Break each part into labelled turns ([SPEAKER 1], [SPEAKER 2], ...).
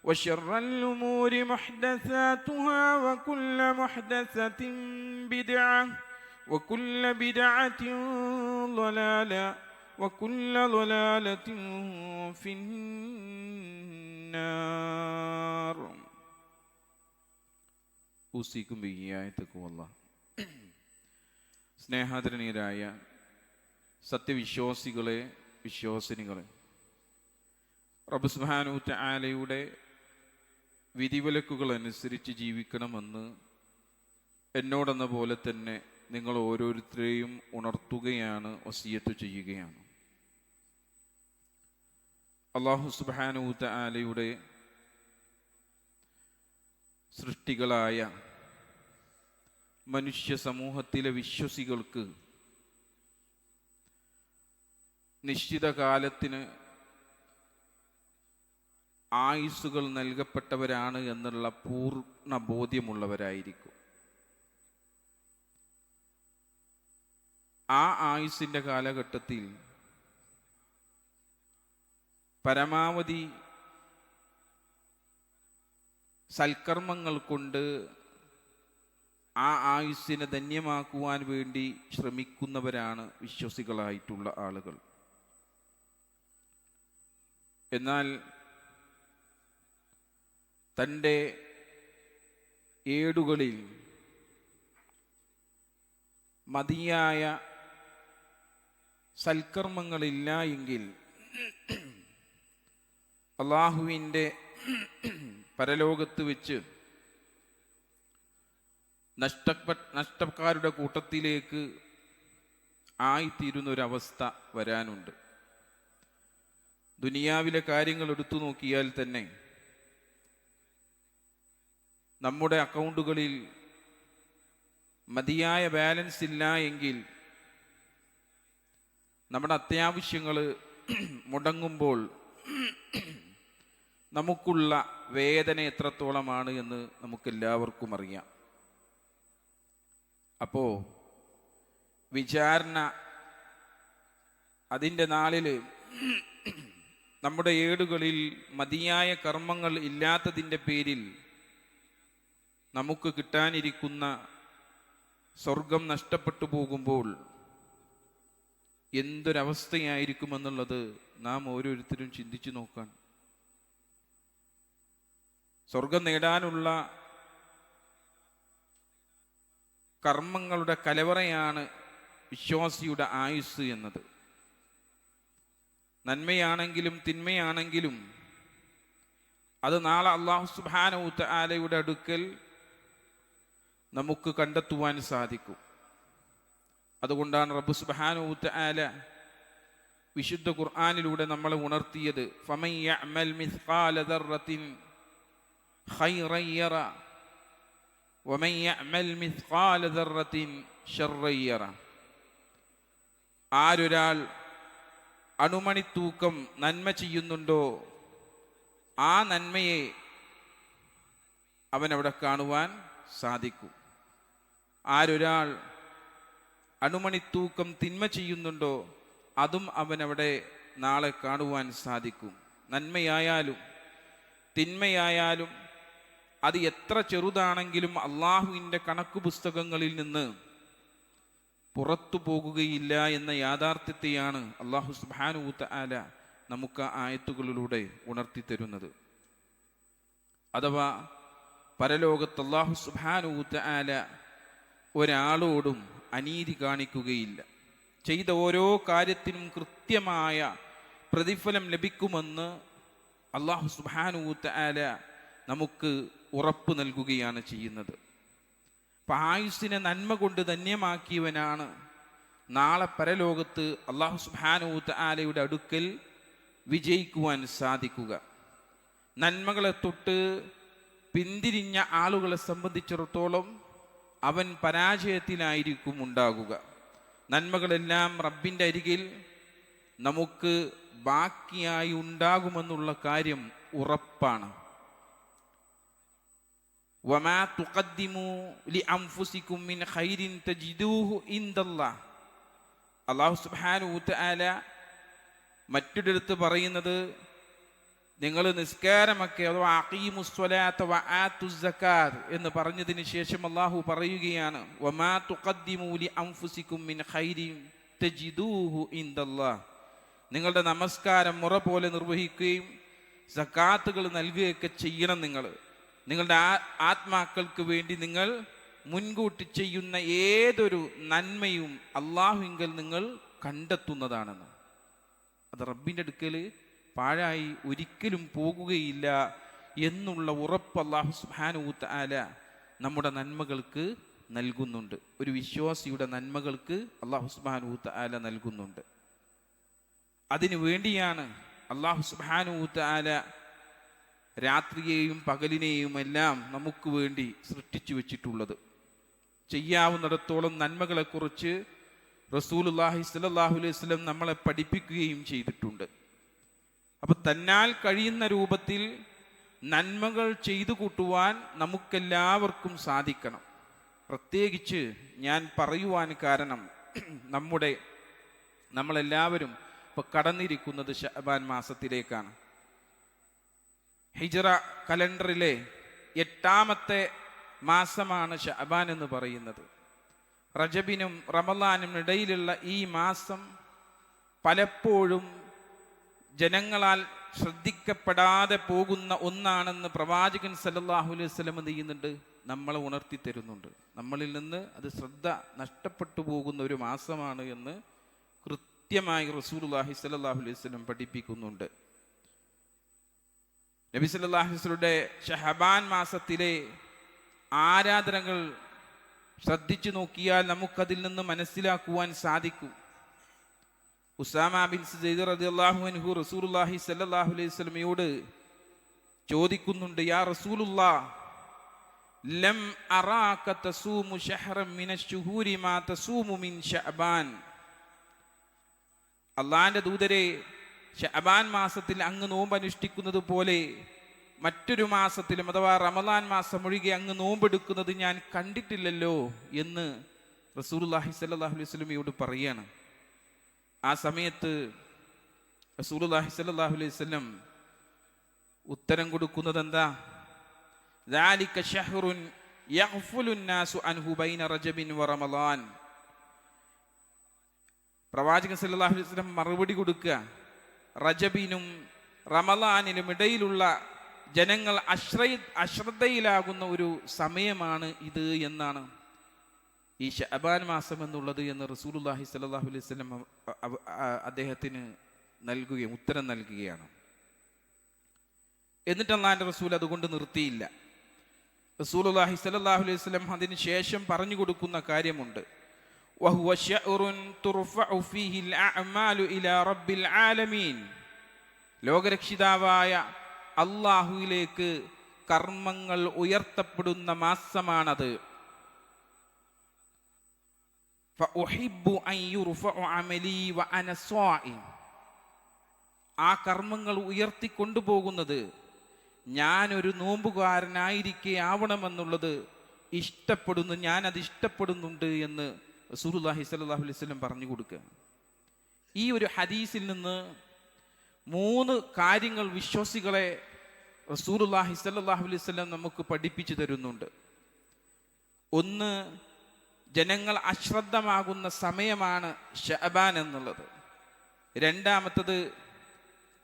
[SPEAKER 1] وشر الأمور محدثاتها وكل محدثة بدعة وكل بدعة ضلالة وكل ضلالة في النار. أوصيكم بإياي تقوى الله. സ്നേഹാദരണീയരായ സത്യവിശ്വാസികളെ, വിശ്വാസിനികളെ, റബ്ബ് സുബ്ഹാനഹു തആലയുടെ വിധിവിലക്കുകൾ അനുസരിച്ച് ജീവിക്കണമെന്ന് എന്നോടെന്ന പോലെ തന്നെ നിങ്ങൾ ഓരോരുത്തരെയും ഉണർത്തുകയാണ്, വസിയത്ത് ചെയ്യുകയാണ്. അല്ലാഹു സുബ്ഹാനഹു തആലയുടെ സൃഷ്ടികളായ മനുഷ്യ സമൂഹത്തിലെ വിശ്വസികൾക്ക് നിശ്ചിത കാലത്തിന് ആയുസ്സുകൾ നൽകപ്പെട്ടവരാണ് എന്നുള്ള പൂർണ്ണ ബോധ്യമുള്ളവരായിരിക്കും. ആ ആയുസ്സിൻ്റെ കാലഘട്ടത്തിൽ പരമാവധി സൽക്കർമ്മങ്ങൾ കൊണ്ട് ആ ആയുസ്സിനെ ധന്യമാക്കുവാൻ വേണ്ടി ശ്രമിക്കുന്നവരാണ് വിശ്വസികളായിട്ടുള്ള ആളുകൾ. എന്നാൽ തൻ്റെ ഏടുകളിൽ മതിയായ സൽക്കർമ്മങ്ങളില്ല എങ്കിൽ അള്ളാഹുവിൻ്റെ പരലോകത്ത് വെച്ച് നഷ്ടക്കാരുടെ കൂട്ടത്തിലേക്ക് ആയിത്തീരുന്നൊരവസ്ഥ വരാനുണ്ട്. ദുനിയാവിലെ കാര്യങ്ങൾ എടുത്തു നോക്കിയാൽ തന്നെ നമ്മുടെ അക്കൗണ്ടുകളിൽ മതിയായ ബാലൻസ് ഇല്ല എങ്കിൽ നമ്മുടെ അത്യാവശ്യങ്ങൾ മുടങ്ങുമ്പോൾ നമുക്കുള്ള വേദന എത്രത്തോളമാണ് എന്ന് നമുക്കെല്ലാവർക്കും അറിയാം. അപ്പോൾ വിചാരണ അതിൻ്റെ നാളിൽ നമ്മുടെ ഏടുകളിൽ മതിയായ കർമ്മങ്ങൾ ഇല്ലാത്തതിൻ്റെ പേരിൽ നമുക്ക് കിട്ടാനിരിക്കുന്ന സ്വർഗം നഷ്ടപ്പെട്ടു പോകുമ്പോൾ എന്തൊരവസ്ഥയായിരിക്കുമെന്നുള്ളത് നാം ഓരോരുത്തരും ചിന്തിച്ചു നോക്കാൻ. സ്വർഗം നേടാനുള്ള കർമ്മങ്ങളുടെ കലവറയാണ് വിശ്വാസിയുടെ ആയുസ് എന്നത്. നന്മയാണെങ്കിലും തിന്മയാണെങ്കിലും അത് നാളെ അല്ലാഹു സുബ്ഹാനഹു തആലയുടെ അടുക്കൽ നമുക്ക് കണ്ടെത്തുവാൻ സാധിക്കും. അതുകൊണ്ടാണ് റബ്ബ് സുബ്ഹാനഹു തആല വിശുദ്ധ ഖുർആനിലൂടെ നമ്മളെ ഉണർത്തിയത്, ഫമൻ യഅമൽ മിസ്ഖാല ദർറത്തിൻ ഖൈറൻ യറ വമൻ യഅമൽ മിസ്ഖാല ദർറത്തിൻ ശർറൻ യറ. ആരൊരാൾ അണുമണിത്തൂക്കം നന്മ ചെയ്യുന്നുണ്ടോ ആ നന്മയെ അവനവിടെ കാണുവാൻ സാധിക്കും. ആരൊരാൾ അണുമണിത്തൂക്കം തിന്മ ചെയ്യുന്നുണ്ടോ അതും അവനവിടെ നാളെ കാണുവാൻ സാധിക്കും. നന്മയായാലും തിന്മയായാലും അത് എത്ര ചെറുതാണെങ്കിലും അള്ളാഹുവിൻ്റെ കണക്ക് പുസ്തകങ്ങളിൽ നിന്ന് പുറത്തു പോകുകയില്ല എന്ന യാഥാർത്ഥ്യത്തെയാണ് അല്ലാഹു സുബ്ഹാനഹു തആല നമുക്ക് ആയത്തുകളിലൂടെ ഉണർത്തി തരുന്നത്. അഥവാ പരലോകത്ത് അല്ലാഹു സുബ്ഹാനഹു തആല ഒരാളോടും അനീതി കാണിക്കുകയില്ല. ചെയ്ത ഓരോ കാര്യത്തിനും കൃത്യമായ പ്രതിഫലം ലഭിക്കുമെന്ന് അല്ലാഹു സുബ്ഹാനഹു തആല നമുക്ക് ഉറപ്പ് നൽകുകയാണ് ചെയ്യുന്നത്. അപ്പം ആയുസ്സിനെ നന്മ കൊണ്ട് ധന്യമാക്കിയവനാണ് നാളെ പരലോകത്ത് അല്ലാഹു സുബ്ഹാനഹു തആലയുടെ അടുക്കൽ വിജയിക്കുവാൻ സാധിക്കുക. നന്മകളെ തൊട്ട് പിന്തിരിഞ്ഞ ആളുകളെ സംബന്ധിച്ചിടത്തോളം അവൻ പരാജയത്തിലായിരിക്കും ഉണ്ടാകുക. നന്മകളെല്ലാം റബ്ബിൻ്റെ അരികിൽ നമുക്ക് ബാക്കിയായി ഉണ്ടാകുമെന്നുള്ള കാര്യം ഉറപ്പാണ്. വമാ തുഖദ്ദിമു ലിഅൻഫുസികും മിൻ ഖൈരിൻ തജിദൂഹു ഇൻദല്ലാഹ്. അല്ലാഹു സുബ്ഹാനഹു വതആല മറ്റൊരിടത്ത് പറയുന്നത്, നിങ്ങൾ നിസ്കാരമൊക്കെ അഥവാ അഖീമുസ്സലാത്ത വആത്തുസ്സകാത്ത് എന്ന് പറഞ്ഞതിന് ശേഷം അല്ലാഹു പറയുകയാണ് വമാ തുഖദ്ദിമൂ ലി അൻഫുസികും മിൻ ഖൈരിൻ തജിദൂഹു ഇൻദല്ലാഹ്. നിങ്ങളുടെ നമസ്കാരം മുറ പോലെ നിർവഹിക്കുകയും സകാത്തുകൾ നൽകുകയൊക്കെ ചെയ്യണം. നിങ്ങളുടെ ആത്മാക്കൾക്ക് വേണ്ടി നിങ്ങൾ മുൻകൂട്ടി ചെയ്യുന്ന ഏതൊരു നന്മയും അല്ലാഹുവിങ്കൽ നിങ്ങൾ കണ്ടെത്തുന്നതാണെന്ന്. അത് റബ്ബിൻ്റെ അടുക്കൽ പാഴായി ഒരിക്കലും പോകുകയില്ല എന്നുള്ള ഉറപ്പ് അല്ലാഹു സുബ്ഹാനഹു തആല നമ്മുടെ നന്മകൾക്ക് നൽകുന്നുണ്ട്. ഒരു വിശ്വാസിയുടെ നന്മകൾക്ക് അല്ലാഹു സുബ്ഹാനഹു തആല നൽകുന്നുണ്ട്. അതിനു വേണ്ടിയാണ് അല്ലാഹു സുബ്ഹാനഹു തആല രാത്രിയെയും പകലിനെയും എല്ലാം നമുക്ക് വേണ്ടി സൃഷ്ടിച്ചു വെച്ചിട്ടുള്ളത്. ചെയ്യാവുന്നിടത്തോളം നന്മകളെക്കുറിച്ച് റസൂലുള്ളാഹി സ്വല്ലല്ലാഹു അലൈഹി വസല്ലം നമ്മളെ പഠിപ്പിക്കുകയും ചെയ്തിട്ടുണ്ട്. അപ്പൊ തന്നാൽ കഴിയുന്ന രൂപത്തിൽ നന്മകൾ ചെയ്തു കൂട്ടുവാൻ നമുക്കെല്ലാവർക്കും സാധിക്കണം. പ്രത്യേകിച്ച് ഞാൻ പറയുവാൻ കാരണം നമ്മളെല്ലാവരും ഇപ്പൊ കടന്നിരിക്കുന്നത് ശഅബാൻ മാസത്തിലേക്കാണ്. ഹിജ്റ കലണ്ടറിലെ 8ാമത്തെ മാസമാണ് ശഅബാൻ എന്ന് പറയുന്നത്. റജബിനും റമളാനും ഇടയിലുള്ള ഈ മാസം പലപ്പോഴും ജനങ്ങളാൽ ശ്രദ്ധിക്കപ്പെടാതെ പോകുന്ന ഒന്നാണെന്ന് പ്രവാചകൻ സല്ലല്ലാഹു അലൈഹി വസല്ലം എന്ത് ചെയ്യുന്നുണ്ട്? നമ്മളെ ഉണർത്തി തരുന്നുണ്ട്. നമ്മളിൽ നിന്ന് അത് ശ്രദ്ധ നഷ്ടപ്പെട്ടു പോകുന്ന ഒരു മാസമാണ് എന്ന് കൃത്യമായി റസൂലുള്ളാഹി സ്വല്ലല്ലാഹു അലൈഹി വസല്ലം പഠിപ്പിക്കുന്നുണ്ട്. നബി സല്ലല്ലാഹു അലൈഹി വസല്ലമയുടെ ശഅബാൻ മാസത്തിലെ ആരാധനകൾ ശ്രദ്ധിച്ചു നോക്കിയാൽ നമുക്കതിൽ നിന്ന് മനസ്സിലാക്കുവാൻ സാധിക്കും. ഉസാമ ബിൻ സെയ്ദ് റളിയല്ലാഹു അൻഹു റസൂലുള്ളാഹി സ്വല്ലല്ലാഹു അലൈഹി വസല്ലമയോട് ചോദിക്കുന്നുണ്ട്, യാ റസൂലുള്ളാഹ് ലം അറാക തസൂമു ശഹറൻ മിനശ്ശുഹൂരി മാ തസൂമു മിൻ ശഅബാൻ. അല്ലാഹുവിന്റെ ദൂതരെ, ശഅബാൻ മാസത്തിൽ അങ്ങ് നോമ്പ് അനുഷ്ഠിക്കുന്നത് പോലെ മറ്റൊരു മാസത്തിലും അഥവാ റമളാൻ മാസം ഒഴികെ അങ്ങ് നോമ്പെടുക്കുന്നത് ഞാൻ കണ്ടിട്ടില്ലല്ലോ എന്ന് റസൂലുള്ളാഹി സ്വല്ലല്ലാഹു അലൈഹി വസല്ലമയോട് പറയാണ്. ആ സമയത്ത് റസൂലുള്ളാഹി സ്വല്ലല്ലാഹു അലൈഹി വസല്ലം ഉത്തരം കൊടുക്കുന്നത് എന്താ? ذَلِكَ شَهْرٌ يَغْفُلُ النَّاسُ عَنْهُ بَيْنَ رَجَبٍ وَرَمَضَانٍ. പ്രവാചകൻ സല്ലല്ലാഹു അലൈഹി വസല്ലം മറുപടി കൊടുക്കുക, റജബിനും റമളാനിനും ഇടയിലുള്ള ജനങ്ങൾ അശ്രദ്ധയിലാകുന്ന ഒരു സമയമാണ് ഇത് എന്നാണ് ഈ ശഅബാൻ മാസം എന്നുള്ളത് എന്ന് റസൂലുള്ളാഹി സ്വല്ലല്ലാഹു അലൈഹി വസല്ലം അദ്ദേഹത്തിന് ഉത്തരം നൽകുകയാണ്. എന്നിട്ട് അല്ലാഹുവിന്റെ റസൂൽ അതുകൊണ്ട് നിർത്തിയില്ല. റസൂലുള്ളാഹി സ്വല്ലല്ലാഹു അലൈഹി വസല്ലം അതിന് ശേഷം പറഞ്ഞു കൊടുക്കുന്ന കാര്യമുണ്ട്. വഹുവ ശഅറുൻ തുർഫഉ ഫീഹി അൽഅഅമാലു ഇലാ റബ്ബിൽ ആലമീൻ. ലോകരക്ഷിതാവായ അല്ലാഹുവിലേക്ക് കർമ്മങ്ങൾ ഉയർത്തപ്പെടുന്ന മാസമാണത്. ഫഉഹിബ്ബു അൻ യുർഫഉ അമലി വഅന സ്വാഇം. ആ കർമ്മങ്ങൾ ഉയർത്തിക്കൊണ്ടുപോകുന്നത് ഞാനൊരു നോമ്പുകാരനായിരിക്കെ ആവണമെന്നുള്ളത് ഞാനത് ഇഷ്ടപ്പെടുന്നുണ്ട് എന്ന് റസൂലുള്ളാഹി സ്വല്ലല്ലാഹു അലൈഹി വസല്ലം പറഞ്ഞു കൊടുക്കുക. ഈ ഒരു ഹദീസിൽ നിന്ന് 3 കാര്യങ്ങൾ വിശ്വാസികളെ റസൂലുള്ളാഹി സ്വല്ലല്ലാഹു അലൈഹി വസല്ലം നമുക്ക് പഠിപ്പിച്ചു തരുന്നുണ്ട്. ഒന്ന്, ജനങ്ങൾ അശ്രദ്ധമാകുന്ന സമയമാണ് ശഅബാൻ എന്നുള്ളത്. രണ്ടാമത്തത്,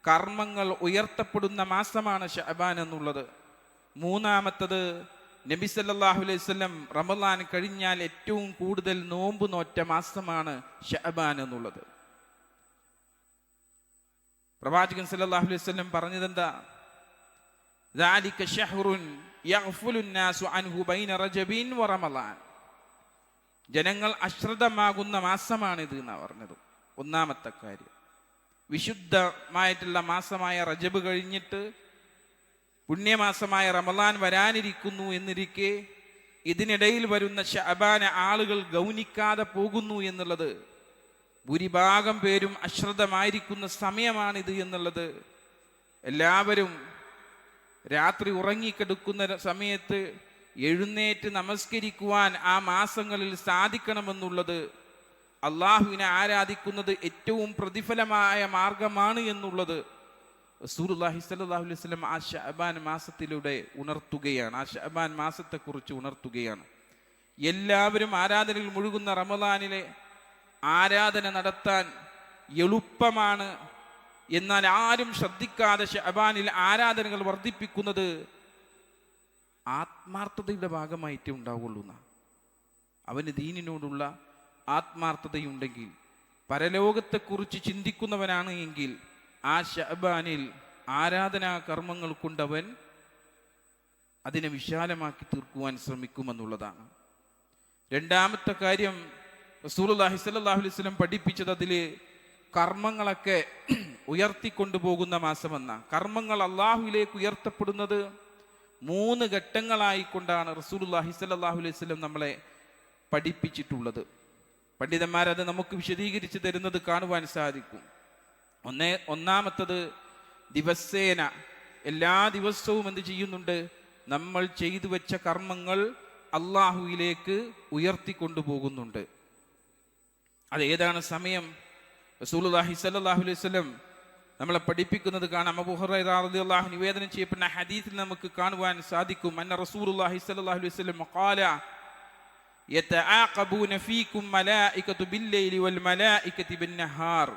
[SPEAKER 1] കർമ്മങ്ങൾ ഉയർത്തപ്പെടുന്ന മാസമാണ് ശഅബാൻ എന്നുള്ളത്. മൂന്നാമത്തത്, നബി സല്ലല്ലാഹു അലൈഹി വസല്ലം റമളാൻ കഴിഞ്ഞാൽ ഏറ്റവും കൂടുതൽ നോമ്പ് നോറ്റ മാസമാണ് ശഅബാൻ എന്നുള്ളത്. പ്രവാചകൻ സല്ലല്ലാഹു അലൈഹി വസല്ലം പറഞ്ഞതെന്താ? ذَلِكَ شَهْرٌ يَغْفُلُ النَّاسُ عَنْهُ بَيْنَ رَجَبٍ وَرَمَضَانٍ. ജനങ്ങൾ അശ്രദ്ധമാകുന്ന മാസമാണിത് എന്നാണ് പറഞ്ഞത്. ഒന്നാമത്തെ കാര്യം, വിശുദ്ധമായിട്ടുള്ള മാസമായ റജബ് കഴിഞ്ഞിട്ട് പുണ്യമാസമായ റമളാൻ വരാനിരിക്കുന്നു എന്നിരിക്കെ ഇതിനിടയിൽ വരുന്ന ശഅബാനെ ആളുകൾ ഗൗനിക്കാതെ പോകുന്നു എന്നുള്ളത്, ഭൂരിഭാഗം പേരും അശ്രദ്ധമായിരിക്കുന്ന സമയമാണിത് എന്നുള്ളത്, എല്ലാവരും രാത്രി ഉറങ്ങിക്കിടക്കുന്ന സമയത്ത് എഴുന്നേറ്റ് നമസ്കരിക്കുവാൻ ആ മാസങ്ങളിൽ സാധിക്കണമെന്നുള്ളത്, അള്ളാഹുവിനെ ആരാധിക്കുന്നത് ഏറ്റവും പ്രതിഫലമായ മാർഗമാണ് എന്നുള്ളത് റസൂലുള്ളാഹി സ്വല്ലല്ലാഹു അലൈഹി വസല്ലം ആ ശഅബാൻ മാസത്തിലൂടെ ഉണർത്തുകയാണ്, ആ ശഅബാൻ മാസത്തെക്കുറിച്ച് ഉണർത്തുകയാണ്. എല്ലാവരും ആരാധനയിൽ മുഴുകുന്ന റമദാനിലെ ആരാധന നടത്താൻ എളുപ്പമാണ്, എന്നാൽ ആരും ശ്രദ്ധിക്കാതെ ശഅബാനിൽ ആരാധനകൾ വർദ്ധിപ്പിക്കുന്നത് ആത്മാർത്ഥതയുടെ ഭാഗമായിട്ടേ ഉണ്ടാവുള്ളൂ. അവന് ദീനിനോടുള്ള ആത്മാർത്ഥതയുണ്ടെങ്കിൽ, പരലോകത്തെക്കുറിച്ച് ചിന്തിക്കുന്നവനാണ് എങ്കിൽ ആ ശഅബാനിൽ ആരാധനാ കർമ്മങ്ങൾ കൊണ്ടവൻ അതിനെ വിശാലമാക്കി തീർക്കുവാൻ ശ്രമിക്കുമെന്നുള്ളതാണ്. രണ്ടാമത്തെ കാര്യം, റസൂലുള്ളാഹി സ്വല്ലല്ലാഹു അലൈഹി വസല്ലം പഠിപ്പിച്ചത് അതിൽ കർമ്മങ്ങളൊക്കെ ഉയർത്തിക്കൊണ്ടുപോകുന്ന മാസമെന്ന. കർമ്മങ്ങൾ അള്ളാഹുവിലേക്ക് ഉയർത്തപ്പെടുന്നത് 3 ഘട്ടങ്ങളായിക്കൊണ്ടാണ് റസൂലുള്ളാഹി സ്വല്ലല്ലാഹു അലൈഹി വസല്ലം നമ്മളെ പഠിപ്പിച്ചിട്ടുള്ളത്. പണ്ഡിതന്മാരത് നമുക്ക് വിശദീകരിച്ച് തരുന്നത് കാണുവാൻ സാധിക്കും. ഒന്നാമത്തത്, ദിവസേന എല്ലാ ദിവസവും എന്ത് ചെയ്യുന്നുണ്ട്? നമ്മൾ ചെയ്തു വെച്ച കർമ്മങ്ങൾ അള്ളാഹുവിലേക്ക് ഉയർത്തിക്കൊണ്ടുപോകുന്നുണ്ട്. അത് ഏതാണ് സമയം? റസൂലുള്ളാഹി സ്വല്ലല്ലാഹു അലൈഹി വസല്ലം നമ്മളെ പഠിപ്പിക്കുന്നത് കാണാം. അബൂ ഹുറൈറ റളിയല്ലാഹു അൻഹു നിവേദനം ചെയ്യപ്പെടുന്ന ഹദീസിൽ നമുക്ക് കാണുവാൻ സാധിക്കും. അന്ന റസൂലുള്ളാഹി സ്വല്ലല്ലാഹു അലൈഹി വസല്ലം ഖാല യതആഖബൂന ഫീകും മലായികതു ബില്ലൈലി വൽ മലായികതു ബിന്നഹാർ.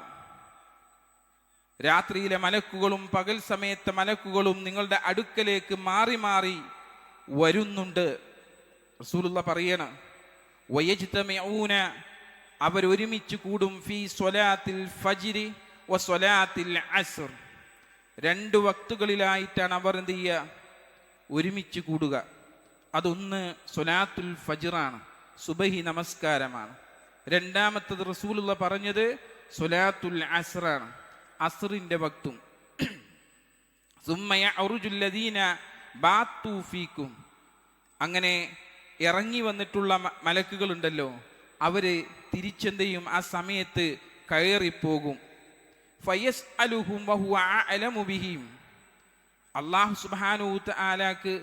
[SPEAKER 1] രാത്രിയിലെ മലക്കുകളും പകൽ സമയത്തെ മലക്കുകളും നിങ്ങളുടെ അടുക്കലേക്ക് മാറി മാറി വരുന്നുണ്ട്. റസൂലുള്ള പറയണം, വയജ്തമിഊന, അവരൊരുമിച്ച് കൂടും, ഫീ സ്വലാത്തിൽ ഫജ്രി വ സ്വലാത്തിൽ അസ്ർ. 2 വക്തുകളിലായിട്ടാണ് അവർ എന്ത് ചെയ്യുക? ഒരുമിച്ച് കൂടുക. അതൊന്ന് സ്വലാത്തുൽ ഫജ്റാണ്, സുബഹി നമസ്കാരമാണ്. രണ്ടാമത്തത് റസൂലുള്ള പറഞ്ഞത് സ്വലാത്തുൽ അസ്റാണ്, അസ്റിന്റെ വക്തും. സുമ്മയ അറുജുല്ലദീന ബാത്തു ഫീക്കും, അങ്ങനെ ഇറങ്ങി വന്നിട്ടുള്ള മലക്കുകൾ ഉണ്ടല്ലോ, അവര് തിരിച്ചെന്തെയും ആ സമയത്ത് കയറിപ്പോകും. ഫയസ്അലുഹും വഹുവ അഅലമു ബിഹിം, അല്ലാഹു സുബ്ഹാനഹു വ തആലക്ക്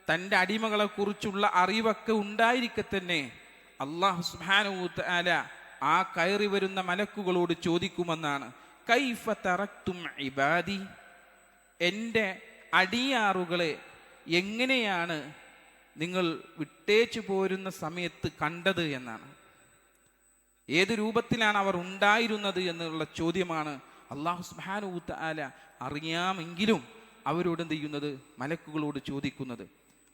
[SPEAKER 1] തൻ്റെ അടിമകളെ കുറിച്ചുള്ള അറിവൊക്കെ ഉണ്ടായിരിക്കെ തന്നെ അല്ലാഹു സുബ്ഹാനഹു വ തആല ആ കയറി വരുന്ന മലക്കുകളോട് ചോദിക്കുമെന്നാണ്, കൈഫ തറക്തും ഇബാദി, എൻ്റെ അടിയാറുകളെ എങ്ങനെയാണ് നിങ്ങൾ വിട്ടേച്ചു പോരുന്ന സമയത്ത് കണ്ടത് എന്നാണ്. ഏത് രൂപത്തിലാണ് അവർ ഉണ്ടായിരുന്നത് എന്നുള്ള ചോദ്യമാണ് അല്ലാഹു സുബ്ഹാനഹു വ തആല അറിയാമെങ്കിലും അവരോട് എന്ത് ചെയ്യുന്നത്? മലക്കുകളോട് ചോദിക്കുന്നത്.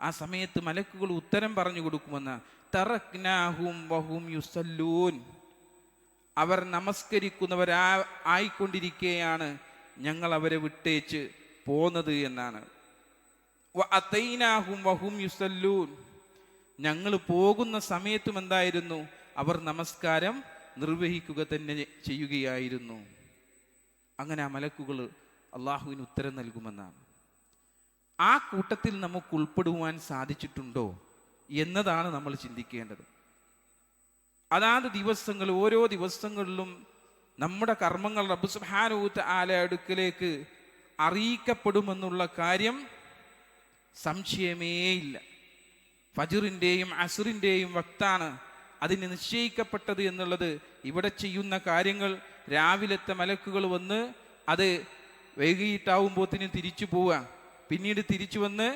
[SPEAKER 1] ആ സമയത്ത് മലക്കുകൾ ഉത്തരം പറഞ്ഞു കൊടുക്കുമെന്ന്, തറക്നാഹും വഹും യുസല്ലൂൻ, അവർ നമസ്കരിക്കുന്നവരായിക്കൊണ്ടിരിക്കുകയാണ് ഞങ്ങൾ അവരെ വിട്ടേച്ച് പോന്നത് എന്നാണ്. വഅതൈനാഹും വഹും യുസല്ലൂൻ, ഞങ്ങൾ പോകുന്ന സമയത്തും എന്തായിരുന്നു? അവർ നമസ്കാരം നിർവഹിക്കുക തന്നെ ചെയ്യുകയായിരുന്നു. അങ്ങനെ ആ മലക്കുകൾ അള്ളാഹുവിന് ഉത്തരം നൽകുമെന്നാണ്. ആ കൂട്ടത്തിൽ നമുക്ക് ഉൾപ്പെടുവാൻ സാധിച്ചിട്ടുണ്ടോ എന്നതാണ് നമ്മൾ ചിന്തിക്കേണ്ടത്. അതാത് ദിവസങ്ങൾ, ഓരോ ദിവസങ്ങളിലും നമ്മുടെ കർമ്മങ്ങൾ റബ്ബ് സുബ്ഹാനഹു വ തആല അടുക്കലേക്ക് അറിയിക്കപ്പെടുമെന്നുള്ള കാര്യം സംശയമേയില്ല. ഫജ്റിൻ്റെയും അസ്റിൻ്റെയും വക്താണ് അതിന് നിശ്ചയിക്കപ്പെട്ടത് എന്നുള്ളത്. ഇവിടെ ചെയ്യുന്ന കാര്യങ്ങൾ രാവിലത്തെ മലക്കുകൾ വന്ന് അത് വൈകിട്ടാവുമ്പോഴത്തേനും തിരിച്ചു പോവുക, പിന്നീട് തിരിച്ചു വന്ന്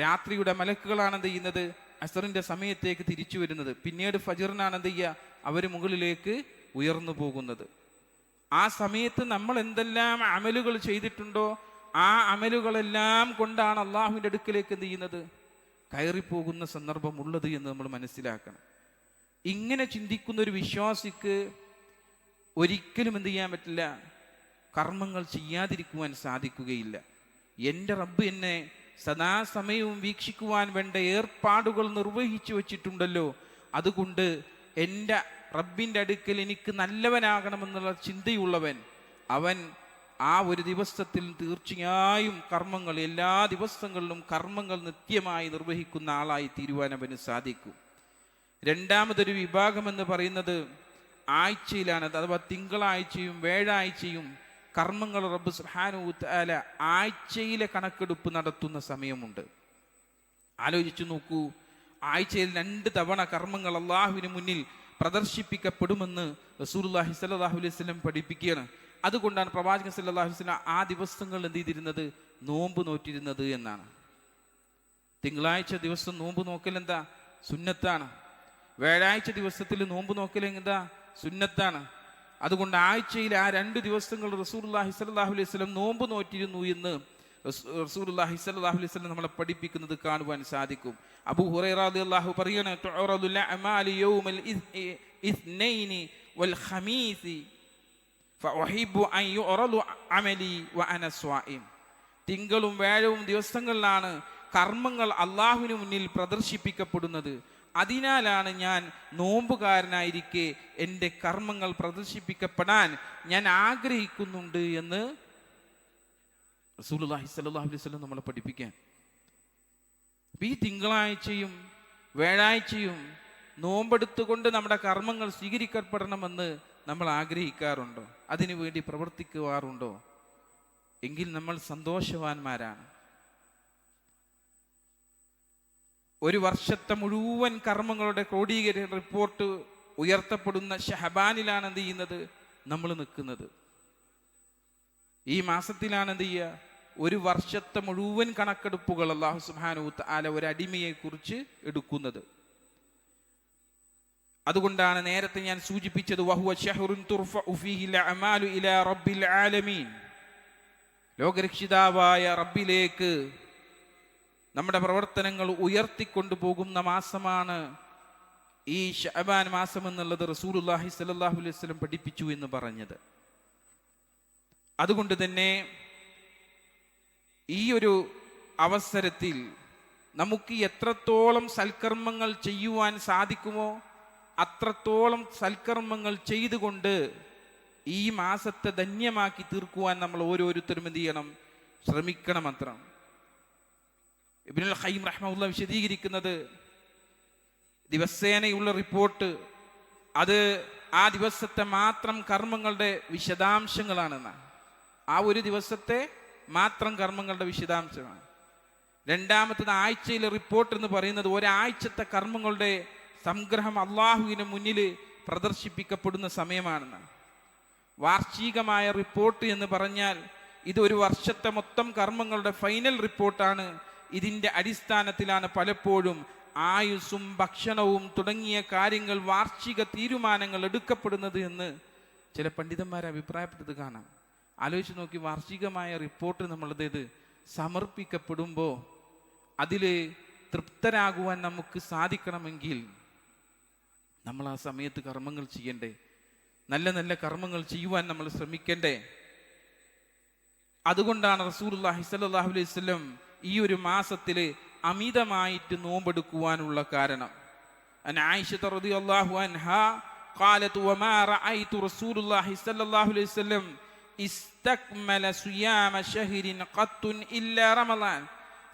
[SPEAKER 1] രാത്രിയുടെ മലക്കുകളാണ് എന്ത് ചെയ്യുന്നത്? അസ്റിൻ്റെ സമയത്തേക്ക് തിരിച്ചു വരുന്നത്. പിന്നീട് ഫജ്റിനാണ് എന്ത് ചെയ്യുക? അവർ മുകളിലേക്ക് ഉയർന്നു പോകുന്നത്. ആ സമയത്ത് നമ്മൾ എന്തെല്ലാം അമലുകൾ ചെയ്തിട്ടുണ്ടോ ആ അമലുകളെല്ലാം കൊണ്ടാണ് അള്ളാഹുവിൻ്റെ അടുക്കലേക്ക് എന്ത് ചെയ്യുന്നത്? കയറിപ്പോകുന്ന സന്ദർഭം ഉള്ളത് എന്ന് നമ്മൾ മനസ്സിലാക്കണം. ഇങ്ങനെ ചിന്തിക്കുന്ന ഒരു വിശ്വാസിക്ക് ഒരിക്കലും എന്ത് ചെയ്യാൻ പറ്റില്ല? കർമ്മങ്ങൾ ചെയ്യാതിരിക്കുവാൻ സാധിക്കുകയില്ല. എൻ്റെ റബ്ബ് എന്നെ സദാസമയവും വീക്ഷിക്കുവാൻ വേണ്ട ഏർപ്പാടുകൾ നിർവഹിച്ചു വച്ചിട്ടുണ്ടല്ലോ, അതുകൊണ്ട് എൻ്റെ റബ്ബിൻ്റെ അടുക്കൽ എനിക്ക് നല്ലവനാകണമെന്നുള്ള ചിന്തയുള്ളവൻ അവൻ ആ ഒരു ദിവസത്തിൽ തീർച്ചയായും കർമ്മങ്ങൾ, എല്ലാ ദിവസങ്ങളിലും കർമ്മങ്ങൾ നിത്യമായി നിർവഹിക്കുന്ന ആളായി തീരുവാൻ അവന് സാധിക്കും. രണ്ടാമതൊരു വിഭാഗം എന്ന് പറയുന്നത് ആഴ്ചയിലാണ്, അഥവാ തിങ്കളാഴ്ചയും വ്യാഴാഴ്ചയും കർമ്മങ്ങൾ റബ്ബ് സുബ്ഹാനഹു വ തആല ആഴ്ചയിലെ കണക്കെടുപ്പ് നടത്തുന്ന സമയമുണ്ട്. ആലോചിച്ചു നോക്കൂ, ആഴ്ചയിൽ 2 തവണ കർമ്മങ്ങൾ അള്ളാഹുവിന് മുന്നിൽ പ്രദർശിപ്പിക്കപ്പെടുമെന്ന് റസൂലുള്ളാഹി സ്വല്ലല്ലാഹു അലൈഹി വസല്ലം പഠിപ്പിക്കുകയാണ്. അതുകൊണ്ടാണ് പ്രവാചകൻ സല്ലല്ലാഹു അലൈഹി വസല്ലം ആ ദിവസങ്ങൾ എന്ത് ചെയ്തിരുന്നത്, നോമ്പ് നോറ്റിരുന്നത് എന്നാണ്. തിങ്കളാഴ്ച ദിവസം നോമ്പ് നോക്കൽ എന്താ, സുന്നത്താണ്. വ്യാഴാഴ്ച ദിവസത്തിൽ നോമ്പ് നോക്കൽ എന്താ, സുന്നത്താണ്. അതുകൊണ്ട് ആഴ്ചയിൽ ആ 2 ദിവസങ്ങൾ റസൂലുള്ളാഹി സ്വല്ലല്ലാഹു അലൈഹി വസല്ലം നോമ്പ് നോറ്റിരുന്നു എന്ന് റസൂലുള്ളാഹി സ്വല്ലല്ലാഹു അലൈഹി വസല്ലം നമ്മളെ പഠിപ്പിക്കുന്നത് കാണുവാൻ സാധിക്കും. അബൂ ഹുറൈറ റളിയല്ലാഹു പറയാണ്, തുഅറദുൽ അഅമാലു യൗമൽ ഇത്നൈനി വൽ ഖമീസി ഫഉഹിബ്ബു അൻ യുഅറദു അമലി വഅന സ്വായിം. തിങ്കളും വ്യാഴവും ദിവസങ്ങളിലാണ് കർമ്മങ്ങൾ അള്ളാഹുവിന് മുന്നിൽ പ്രദർശിപ്പിക്കപ്പെടുന്നത്. അതിനാലാണ് ഞാൻ നോമ്പുകാരനായിരിക്കെ എൻ്റെ കർമ്മങ്ങൾ പ്രദർശിപ്പിക്കപ്പെടാൻ ഞാൻ ആഗ്രഹിക്കുന്നുണ്ട് എന്ന് റസൂലുള്ളാഹി സ്വല്ലല്ലാഹു അലൈഹി വസല്ലം നമ്മളെ പഠിപ്പിക്കാൻ. ഈ തിങ്കളാഴ്ചയും വ്യാഴാഴ്ചയും നോമ്പെടുത്തുകൊണ്ട് നമ്മുടെ കർമ്മങ്ങൾ സ്വീകരിക്കപ്പെടണമെന്ന് നമ്മൾ ആഗ്രഹിക്കാറുണ്ടോ? അതിനു വേണ്ടി പ്രവർത്തിക്കുവാറുണ്ടോ? എങ്കിൽ നമ്മൾ സന്തോഷവാന്മാരാണ്. ഒരു വർഷത്തെ മുഴുവൻ കർമ്മങ്ങളുടെ ക്രോഡീകരണ റിപ്പോർട്ട് ഉയർത്തപ്പെടുന്ന ഷഹബാനിലാണ് എന്ത് ചെയ്യുന്നത്, നമ്മൾ നിൽക്കുന്നത്. ഈ മാസത്തിലാണ് എന്ത് ചെയ്യുക, ഒരു വർഷത്തെ മുഴുവൻ കണക്കെടുപ്പുകൾ അല്ലാഹു സുബ്ഹാനഹു വ തആല ഒരു അടിമയെ കുറിച്ച് എടുക്കുന്നത്. അതുകൊണ്ടാണ് നേരത്തെ ഞാൻ സൂചിപ്പിച്ചത്, വഹുവ ശഹ്റുൻ തുർഫഉ ഫീഹിൽ അഅമാലു ഇലാ റബ്ബിൽ ആലമീൻ. ലോകരക്ഷിതാവായ റബ്ബിലേക്ക് നമ്മുടെ പ്രവർത്തനങ്ങൾ ഉയർത്തിക്കൊണ്ടു പോകുന്ന മാസമാണ് ഈ ശഅബാൻ മാസം എന്നുള്ളത് റസൂലുള്ളാഹി സ്വല്ലല്ലാഹു അലൈഹി വസല്ലം പഠിപ്പിച്ചു എന്ന് പറഞ്ഞത്. അതുകൊണ്ട് തന്നെ ഈ ഒരു അവസരത്തിൽ നമുക്ക് എത്രത്തോളം സൽക്കർമ്മങ്ങൾ ചെയ്യുവാൻ സാധിക്കുമോ അത്രത്തോളം സൽക്കർമ്മങ്ങൾ ചെയ്തുകൊണ്ട് ഈ മാസത്തെ ധന്യമാക്കി തീർക്കുവാൻ നമ്മൾ ഓരോരുത്തരും എന്ത് ചെയ്യണം, ശ്രമിക്കണം. അത്ര ഇബ്നുൽ ഖയ്യിം റഹ്മഹുല്ലാഹ് വിശദീകരിക്കുന്നത്, ദിവസേനയുള്ള റിപ്പോർട്ട് അത് ആ ദിവസത്തെ മാത്രം കർമ്മങ്ങളുടെ വിശദാംശങ്ങളാണെന്നാണ്. ആ ഒരു ദിവസത്തെ മാത്രം കർമ്മങ്ങളുടെ വിശദാംശമാണ്. രണ്ടാമത്തത് ആഴ്ചയിലെ റിപ്പോർട്ട് എന്ന് പറയുന്നത് ഒരാഴ്ചത്തെ കർമ്മങ്ങളുടെ സംഗ്രഹം അള്ളാഹുവിന് മുന്നിൽ പ്രദർശിപ്പിക്കപ്പെടുന്ന സമയമാണെന്ന്. വാർഷികമായ റിപ്പോർട്ട് എന്ന് പറഞ്ഞാൽ ഇത് ഒരു വർഷത്തെ മൊത്തം കർമ്മങ്ങളുടെ ഫൈനൽ റിപ്പോർട്ടാണ്. ഇതിൻ്റെ അടിസ്ഥാനത്തിലാണ് പലപ്പോഴും ആയുസ്സും ഭക്ഷണവും തുടങ്ങിയ കാര്യങ്ങൾ, വാർഷിക തീരുമാനങ്ങൾ എടുക്കപ്പെടുന്നത് എന്ന് ചില പണ്ഡിതന്മാരെ അഭിപ്രായപ്പെട്ടത് കാണാം. ആലോചിച്ച് നോക്കി, വാർഷികമായ റിപ്പോർട്ട് നമ്മളുടേത് സമർപ്പിക്കപ്പെടുമ്പോൾ അതിൽ തൃപ്തരാകുവാൻ നമുക്ക് സാധിക്കണമെങ്കിൽ നമ്മൾ ആ സമയത്ത് കർമ്മങ്ങൾ ചെയ്യണ്ടേ, നല്ല നല്ല കർമ്മങ്ങൾ ചെയ്യുവാൻ നമ്മൾ ശ്രമിക്കണ്ടേ. അതുകൊണ്ടാണ് റസൂലുള്ളാഹി സ്വല്ലല്ലാഹു അലൈഹി വസല്ലം ഈ ഒരു മാസത്തിൽ അമിതമായിട്ട് നോമ്പെടുക്കുവാനുള്ള കാരണം. അൻ ആയിഷ റളിയല്ലാഹു അൻഹാ ഖാലത് വമാ റഅയ്തു റസൂലുള്ളാഹി സ്വല്ലല്ലാഹു അലൈഹി വസല്ലം ഇസ്തക്മല സിയാമ ശഹ്രിൻ ഖത്തുൻ ഇല്ലാ റമളാൻ.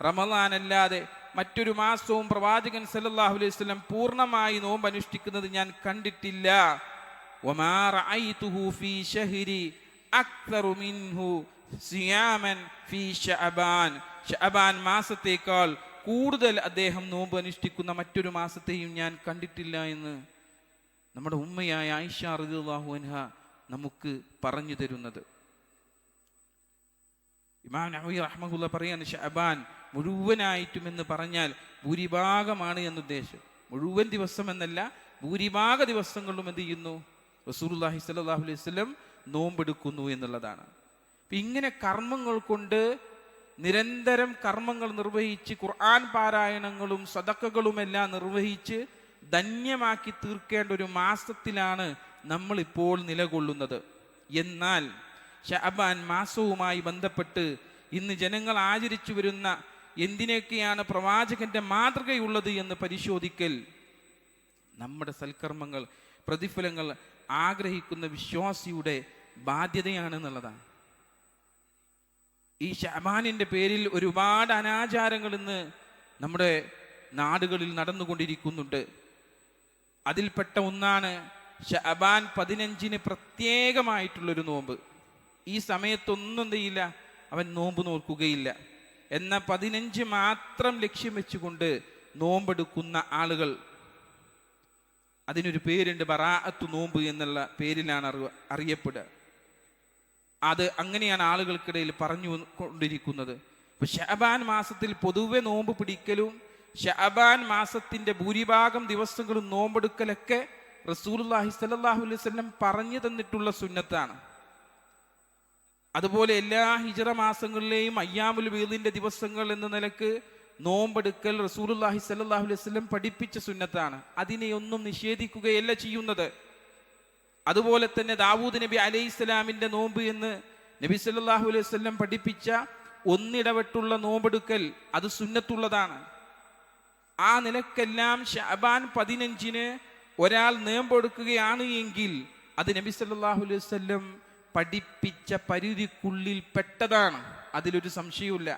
[SPEAKER 1] റമളാൻ അല്ലാതെ മറ്റൊരു മാസവും പ്രവാചകൻ സല്ലല്ലാഹു അലൈഹി വസല്ലം പൂർണ്ണമായി നോമ്പ് അനുഷ്ഠിക്കുന്നത് ഞാൻ കണ്ടിട്ടില്ല. വമാ റഅയ്തുഹു ഫീ ശഹ്രി അക്തറു മിൻഹു സിയാമൻ ഫീ ശഅബാൻ. ശഅബാൻ മാസത്തേക്കാൾ കൂടുതൽ അദ്ദേഹം നോമ്പ് അനുഷ്ഠിക്കുന്ന മറ്റൊരു മാസത്തെയും ഞാൻ കണ്ടിട്ടില്ല എന്ന് നമ്മുടെ ഉമ്മയായ ആയിഷ റളിയല്ലാഹു അൻഹ നമുക്ക് പറഞ്ഞു തരുന്നത്. ഇമാം നവവി റഹ്മഹുല്ലാഹ് പറയാണ്, ശഅബാൻ മുഴുവനായിട്ടും എന്ന് പറഞ്ഞാൽ ഭൂരിഭാഗമാണ് എന്നുദ്ദേശം. മുഴുവൻ ദിവസം എന്നല്ല, ഭൂരിഭാഗ ദിവസങ്ങളിലും എന്ത് ചെയ്യുന്നു, റസൂലുള്ളാഹി സ്വല്ലല്ലാഹു അലൈഹി വസല്ലം നോമ്പെടുക്കുന്നു എന്നുള്ളതാണ്. ഇങ്ങനെ കർമ്മങ്ങൾ കൊണ്ട് നിരന്തരം കർമ്മങ്ങൾ നിർവഹിച്ച് ഖുർആൻ പാരായണങ്ങളും സദഖകളുമെല്ലാം നിർവഹിച്ച് ധന്യമാക്കി തീർക്കേണ്ട ഒരു മാസത്തിലാണ് നമ്മൾ ഇപ്പോൾ നിലകൊള്ളുന്നത്. എന്നാൽ ശഅബാൻ മാസവുമായി ബന്ധപ്പെട്ട് ഇന്ന് ജനങ്ങൾ ആചരിച്ചു വരുന്ന എന്തിനൊക്കെയാണ് പ്രവാചകന്റെ മാതൃകയുള്ളത് എന്ന് പരിശോധിക്കൽ നമ്മുടെ സൽക്കർമ്മങ്ങൾ, പ്രതിഫലങ്ങൾ ആഗ്രഹിക്കുന്ന വിശ്വാസിയുടെ ബാധ്യതയാണെന്നുള്ളതാണ്. ഈ ശഅബാനിന്റെ പേരിൽ ഒരുപാട് അനാചാരങ്ങൾ ഇന്ന് നമ്മുടെ നാടുകളിൽ നടന്നുകൊണ്ടിരിക്കുന്നുണ്ട്. അതിൽപ്പെട്ട ഒന്നാണ് ശഅബാൻ 15 പ്രത്യേകമായിട്ടുള്ളൊരു നോമ്പ്. ഈ സമയത്തൊന്നും എന്ത് ചെയ്യില്ല, അവൻ നോമ്പ് നോക്കുകയില്ല. എന്നാൽ 15 മാത്രം ലക്ഷ്യം വെച്ചുകൊണ്ട് നോമ്പെടുക്കുന്ന ആളുകൾ, അതിനൊരു പേരുണ്ട്, ബറാഅത്ത് നോമ്പ് എന്നുള്ള പേരിലാണ് അറിയപ്പെടുക. അത് അങ്ങനെയാണ് ആളുകൾക്കിടയിൽ പറഞ്ഞു കൊണ്ടിരിക്കുന്നത്. ഇപ്പൊ ശഅബാൻ മാസത്തിൽ പൊതുവെ നോമ്പ് പിടിക്കലും ശഅബാൻ മാസത്തിന്റെ ഭൂരിഭാഗം ദിവസങ്ങളും നോമ്പെടുക്കലൊക്കെ റസൂലുള്ളാഹി സ്വല്ലല്ലാഹു അലൈഹി വസല്ലം പറഞ്ഞു തന്നിട്ടുള്ള സുന്നത്താണ്. അതുപോലെ എല്ലാ ഹിജ്റ മാസങ്ങളിലെയും അയ്യാമുൽ ബീദിന്റെ ദിവസങ്ങൾ എന്ന നിലക്ക് നോമ്പെടുക്കൽ റസൂലുള്ളാഹി സ്വല്ലല്ലാഹു അലൈഹി വസല്ലം പഠിപ്പിച്ച സുന്നത്താണ്. അതിനെയൊന്നും നിഷേധിക്കുകയല്ല ചെയ്യുന്നത്. അതുപോലെ തന്നെ ദാവൂദ് നബി അലൈഹിസ്സലാമിന്റെ നോമ്പ് എന്ന് നബി സല്ലല്ലാഹു അലൈഹി വസല്ലം പഠിപ്പിച്ച ഒന്നിടവിട്ടുള്ള നോമ്പെടുക്കൽ അത് സുന്നത്തുള്ളതാണ്. ആ നിലക്കെല്ലാം ശഅബാൻ 15 ഒരാൾ നോമ്പെടുക്കുകയാണ് എങ്കിൽ അത് നബി സല്ലല്ലാഹു അലൈഹി വസല്ലം പഠിപ്പിച്ച പരിധിക്കുള്ളിൽ പെട്ടതാണ്, അതിലൊരു സംശയവുമില്ല.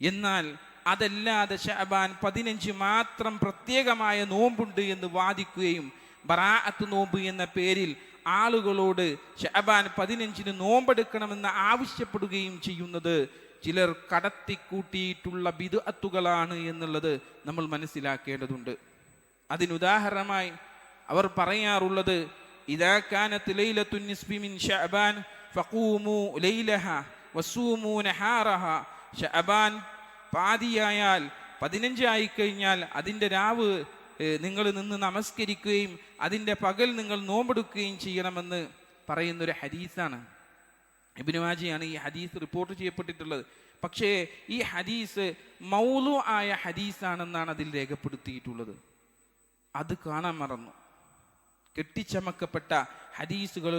[SPEAKER 1] എന്നാൽ അതല്ലാതെ ശഅബാൻ 15 മാത്രം പ്രത്യേകമായ നോമ്പുണ്ട് എന്ന് വാദിക്കുകയും ബറാഅത്ത് നോമ്പ് എന്ന പേരിൽ ആളുകളോട് ശഅബാൻ 15 നോമ്പെടുക്കണമെന്ന് ആവശ്യപ്പെടുകയും ചെയ്യുന്നത് ചിലർ കടത്തിക്കൂട്ടിയിട്ടുള്ള ബിദ്അത്തുകളാണ് എന്നുള്ളത് നമ്മൾ മനസ്സിലാക്കേണ്ടതുണ്ട്. അതിനുദാഹരണമായി അവർ പറയാറുള്ളത് ഇദാ കാനത് ലൈലത്തുൻ നിസ്ഫി മിൻ ശഅബാൻ ഫഖൂമു ലൈലഹാ വസൂമു നഹാറഹാ. ശഅബാൻ പാതിയായാൽ 15 ആയി കഴിഞ്ഞാൽ അതിൻ്റെ രാവ് നിങ്ങൾ നിന്ന് നമസ്കരിക്കുകയും അതിൻ്റെ പകൽ നിങ്ങൾ നോമ്പെടുക്കുകയും ചെയ്യണമെന്ന് പറയുന്നൊരു ഹദീസാണ്. ഇബ്നു മാജയാണ് ഈ ഹദീസ് റിപ്പോർട്ട് ചെയ്യപ്പെട്ടിട്ടുള്ളത്. പക്ഷേ ഈ ഹദീസ് മൗലു ആയ ഹദീസാണെന്നാണ് അതിൽ രേഖപ്പെടുത്തിയിട്ടുള്ളത്. അത് കാണാൻ മറന്നു. കെട്ടിച്ചമക്കപ്പെട്ട ഹദീസുകൾ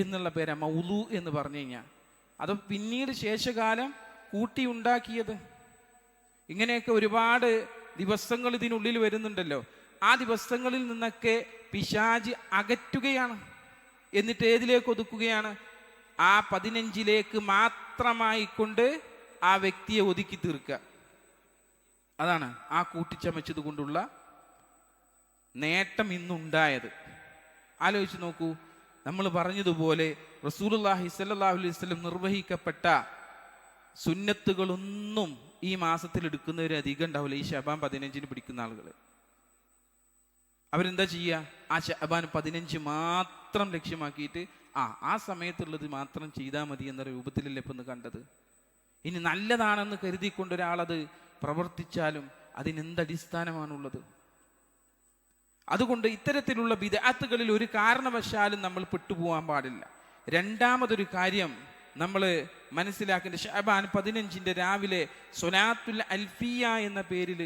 [SPEAKER 1] എന്നുള്ള പേരാ മൗലു എന്ന് പറഞ്ഞു കഴിഞ്ഞാൽ. അത് പിന്നീട് ശേഷകാലം കൂട്ടിയുണ്ടാക്കിയത്. ഇങ്ങനെയൊക്കെ ഒരുപാട് ദിവസങ്ങൾ ഇതിനുള്ളിൽ വരുന്നുണ്ടല്ലോ. ആ ദിവസങ്ങളിൽ നിന്നൊക്കെ പിശാച് അകറ്റുകയാണ്. എന്നിട്ട് ഏതിലേക്ക് ഒതുക്കുകയാണ്? ആ 15 മാത്രമായി കൊണ്ട് ആ വ്യക്തിയെ ഒതുക്കി തീർക്കുക. അതാണ് ആ കൂട്ടിച്ചമച്ചത് കൊണ്ടുള്ള നേട്ടം ഇന്നുണ്ടായത്. ആലോചിച്ച് നോക്കൂ. നമ്മൾ പറഞ്ഞതുപോലെ റസൂലുള്ളാഹി സ്വല്ലല്ലാഹു അലൈഹി വസല്ലം നിർവഹിക്കപ്പെട്ട സുന്നത്തുകളൊന്നും ഈ മാസത്തിൽ എടുക്കുന്നവർ അധികം ഉണ്ടാവില്ല. ഈ ശഅബാൻ 15 പിടിക്കുന്ന ആളുകൾ അവരെന്താ ചെയ്യുക? ആ ശഅബാൻ 15 മാത്രം ലക്ഷ്യമാക്കിയിട്ട് ആ സമയത്തുള്ളത് മാത്രം ചെയ്താൽ മതി എന്ന രൂപത്തിലല്ലേ ഇപ്പം കണ്ടത്. ഇനി നല്ലതാണെന്ന് കരുതിക്കൊണ്ട് ഒരാളത് പ്രവർത്തിച്ചാലും അതിനെന്തടിസ്ഥാനമാണുള്ളത്? അതുകൊണ്ട് ഇത്തരത്തിലുള്ള ബിദ്അത്തുകളിൽ ഒരു കാരണവശാലും നമ്മൾ പെട്ടുപോകാൻ പാടില്ല. രണ്ടാമതൊരു കാര്യം നമ്മൾ മനസ്സിലാക്കേണ്ട, ശഅബാൻ 15 രാവിലെ സ്വലാത്തുൽ അൽഫിയ എന്ന പേരിൽ